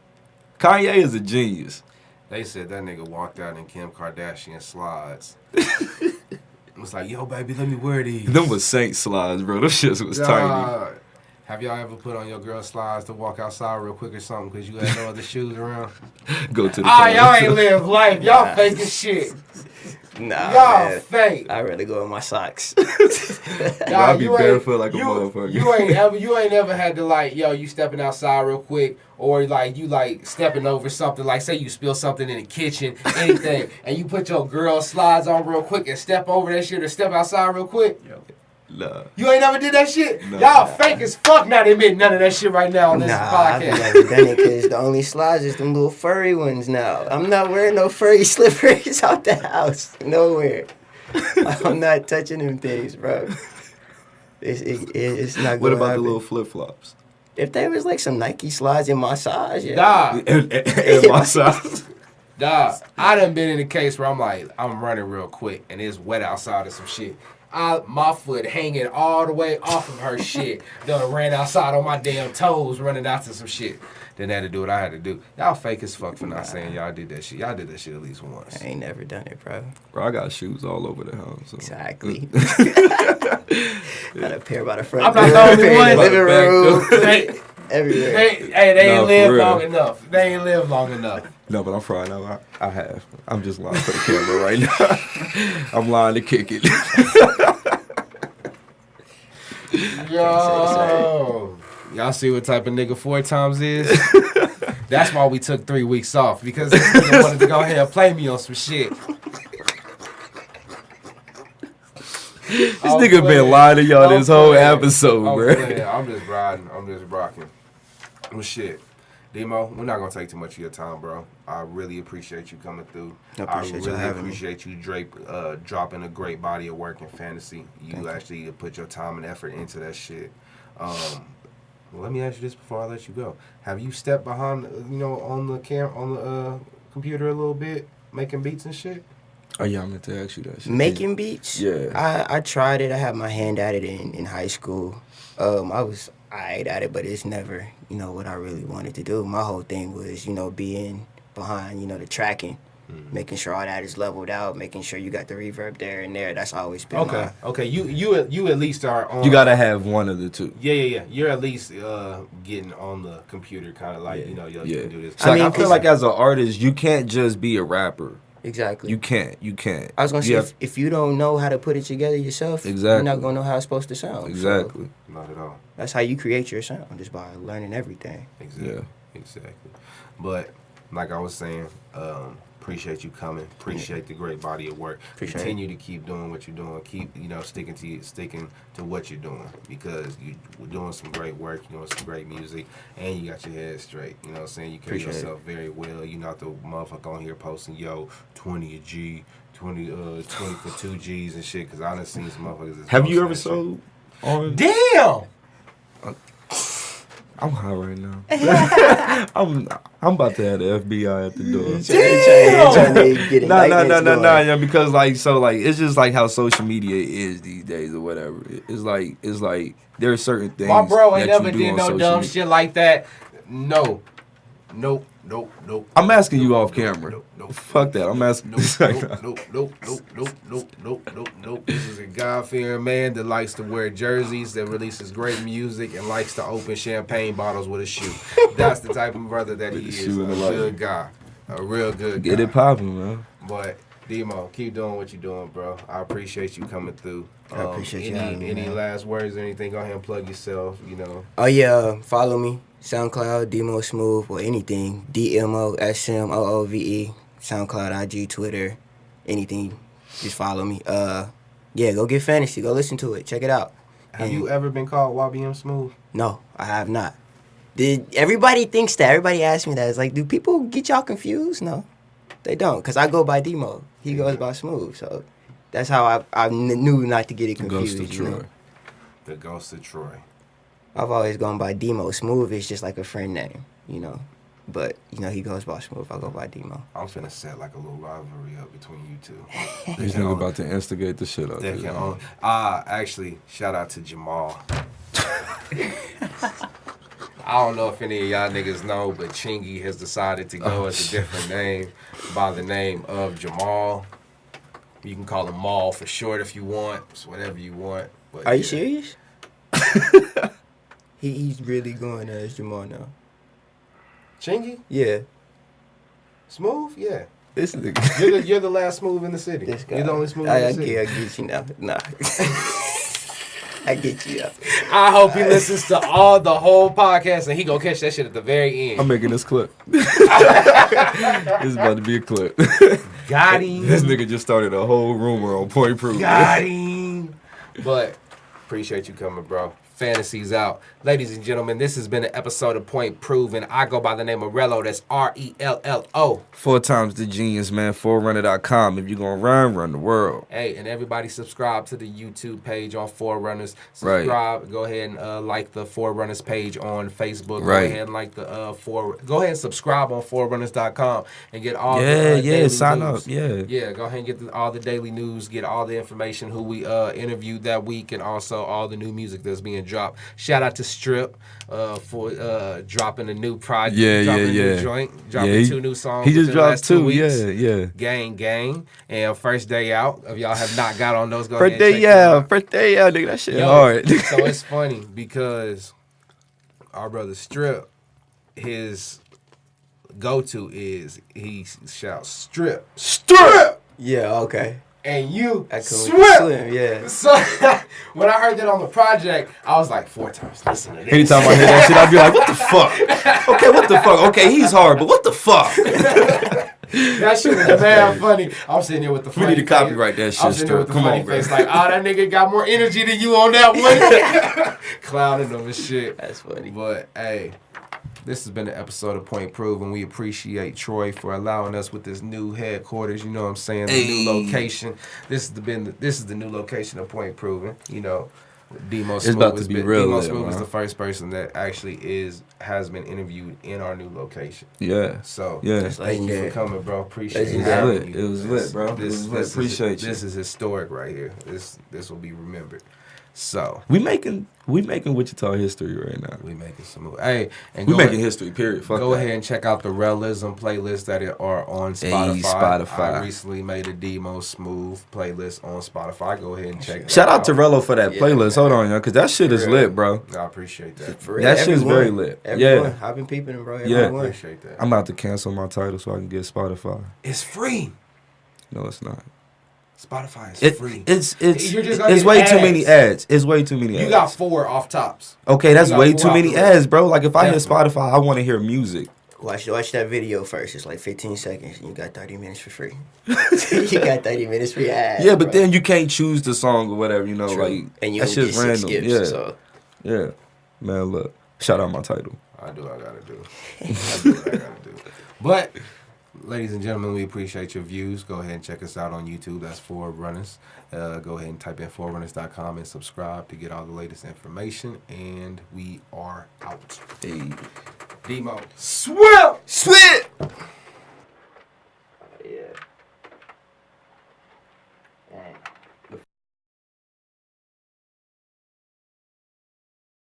Kanye is a genius. They said that nigga walked out in Kim Kardashian slides. It was like, yo, baby, let me wear these. Them was Saint slides, bro. Them shits was tiny. Dog. Have y'all ever put on your girl slides to walk outside real quick or something because you had no other shoes around? Go to the Y'all ain't live life. Y'all fake as shit. Nah, Y'all man. fake. I'd rather go in my socks. I be barefoot like a motherfucker. You ain't ever had to like, yo, you stepping outside real quick, or like you like stepping over something, like say you spill something in the kitchen, anything, and you put your girl slides on real quick and step over that shit or step outside real quick. Nah. You ain't never did that shit? No. Y'all fake as fuck not admitting none of that shit right now on this I've podcast. never done it because the only slides is them little furry ones now. I'm not wearing no furry slippers out the house. Nowhere. I'm not touching them things, bro. It's not What going to about happen. the little flip flops? If there was like some Nike slides in my size, yeah. Dog, And my size. dog, I done been in a case where I'm like, I'm running real quick and it's wet outside or some shit. My foot hanging all the way off of her shit. Done ran outside on my damn toes running out to some shit. Then had to do what I had to do. Y'all fake as fuck for not saying y'all did that shit. Y'all did that shit at least once. I ain't never done it, bro. Bro, I got shoes all over the house. So. Exactly. Got a pair by the front I'm not door, the only pair in one. the living room, They, everywhere. they Nah, ain't for lived real. long enough. They ain't lived long enough. No, but I'm frying out. I have. I'm just lying for the camera right now. I'm lying to kick it. Yo. Y'all see what type of nigga 4 times is? That's why we took 3 weeks off, because this nigga wanted to go ahead and play me on some shit. This nigga been lying to y'all this whole episode, bro. I'm just riding. I'm just rocking. Well, shit. Demo, we're not going to take too much of your time, bro. I really appreciate you coming through. I appreciate you really having me. appreciate you dropping a great body of work in fantasy. You actually put your time and effort into that shit. Well, let me ask you this before I let you go. Have you stepped behind, on the computer a little bit, making beats and shit? Oh, yeah, I meant to ask you that shit. Making beats? Yeah. I tried it. I had my hand at it in high school. I was alright at it, but it's never, what I really wanted to do. My whole thing was, being behind, the tracking, making sure all that is leveled out, making sure you got the reverb there and there. That's always been Okay. You at least are on. You got to have one of the two. Yeah. You're at least getting on the computer, kind of like, you can do this. So I feel 'cause- like as an artist, you can't just be a rapper. Exactly. You can't. I was going to say, if you don't know how to put it together yourself, you're not going to know how it's supposed to sound. Exactly. So not at all. that's how you create your sound, just by learning everything. Exactly. But like I was saying, appreciate you coming. Appreciate the great body of work. Continue to keep doing what you're doing. Keep sticking to what you're doing, because you're doing some great work. You're doing some great music, and you got your head straight. You know what I'm saying? You carry yourself very well. You're not the motherfucker on here posting 20 a G, 20 for 2 G's and shit. Because I done seen some motherfuckers. Have you ever sold on? Damn. I'm high right now. I'm about to have the FBI at the door. Trying to get No, yeah, because it's just like how social media is these days or whatever. It's like there are certain things. My bro ain't that never you do did on no social dumb media. shit like that. Nope. I'm asking you off camera. Nope. Fuck that. I'm asking. Nope. This is a God-fearing man that likes to wear jerseys, that releases great music, and likes to open champagne bottles with a shoe. That's the type of brother that he is. shoe A and a lighter. good guy. A real good guy. Get it popping, man. But Demo, keep doing what you're doing, bro. I appreciate you coming through. I appreciate you having me, Any man. last words or anything? Go ahead and plug yourself, Oh yeah, follow me. SoundCloud, DMO Smoove, or anything. DMO SMOOVE. SoundCloud, IG, Twitter, anything. Just follow me. Go get Fantasy. Go listen to it. Check it out. Have you ever been called YBM Smoove? No, I have not. Everybody thinks that. Everybody asks me that. It's like, do people get y'all confused? No, they don't. Because I go by Demo. He goes by Smoove. So that's how I knew not to get it confused. Ghost of Troy. The Ghost of Troy. I've always gone by Demo. Smoove is just like a friend name, But, he goes by Smoove. I go by Demo. I'm finna set like a little rivalry up between you two. This nigga about to instigate the shit out there. Actually, shout out to Jamal. I don't know if any of y'all niggas know, but Chingy has decided to go as a different name by the name of Jamal. You can call him Maul for short if you want. It's whatever you want. But Are you serious? He's really going as Jamal now. Chingy? Yeah. Smoove? Yeah. This nigga. You're the last Smoove in the city. This guy. You're the only Smoove I in the city. get you now. Nah. I get you now. I hope he listens to the whole podcast and he gonna catch that shit at the very end. I'm making this clip. This is about to be a clip. Got him. This nigga just started a whole rumor on Point Proof. Got him. But appreciate you coming, bro. Fantasies out. Ladies and gentlemen, this has been an episode of Point Proven. I go by the name of Rello. That's Rello. 4 times the genius, man. Forerunner.com. If you're going to run the world. Hey, and everybody subscribe to the YouTube page on Forerunners. Subscribe. Right. Go ahead and like the Forerunners page on Facebook. Right. Go ahead and like the Go ahead and subscribe on Forerunners.com and get all the Yeah, sign news. up. Yeah. Yeah, go ahead and get all the daily news, get all the information, who we interviewed that week, and also all the new music that's being dropped. Shout out to Strip for dropping a new project. Dropping a new joint. Dropping 2 new songs. He just within the dropped last 2 2. weeks. Yeah. Gang. And First Day Out. If y'all have not got on those, go First ahead and day, check them out. First day, nigga. That shit Yo, hard. So it's funny because our brother Strip, his go-to is he shouts Strip. Yeah, okay. And you I swim. yeah. So when I heard that on the project, I was like 4 times. Listen to this. Anytime I hear that shit, I'd be like, what the fuck? Okay, what the fuck? Okay, he's hard, but what the fuck? That shit was mad funny. I'm sitting here with the funny We need to copyright that shit, I'm sitting here with the Come funny on, face man. like, oh, that nigga got more energy than you on that one. Clowning them and shit. That's funny. But, hey, this has been an episode of Point Proven. We appreciate Troy for allowing us with this new headquarters. You know what I'm saying? The new location. This is the new location of Point Proven. You know, DMO Smoove about to be real DMO lit, Smoove is man. the first person that actually has been interviewed in our new location. Yeah. So Yeah. thank you for coming, bro. Appreciate It was having lit. you. It was lit, bro. It was lit. Appreciate you. This is historic right here. This will be remembered. So We making Wichita history right now. we making some move. Hey, and We go making ahead, history, period. Fuck go that. ahead and check out the Realism playlists that are on Spotify. Hey, Spotify. I recently made a DMO Smoove playlist on Spotify. Go ahead and check that Shout out to out. Rello for that playlist. Hold on, y'all, because that shit is lit, bro. I appreciate that. For real, That shit's everyone. very lit. Everyone. Yeah. I've been peeping them, bro. Yeah. Everyone. Appreciate that. I'm about to cancel my title so I can get Spotify. It's free. No, it's not. Spotify is free. It's You're just gonna it's get way too ads. many ads. It's way too many ads. You got 4 off tops. Okay, that's you got way 4 too off many the list. ads, bro. Like if I hear Definitely. Spotify, I want to hear music. Watch that video first. It's like 15 seconds, and you got 30 minutes for free. You got 30 minutes free ads. Yeah, but bro. then you can't choose the song or whatever, you know, True. like and you that don't get shit's 6 random. skips. Yeah, So yeah. Man, look, shout out my title. I do what I gotta do. I do what I gotta do. But, ladies and gentlemen, we appreciate your views. Go ahead and check us out on YouTube. That's Forerunners. Go ahead and type in Forerunners.com and subscribe to get all the latest information. And we are out. Hey. DMO. Swim! Switch!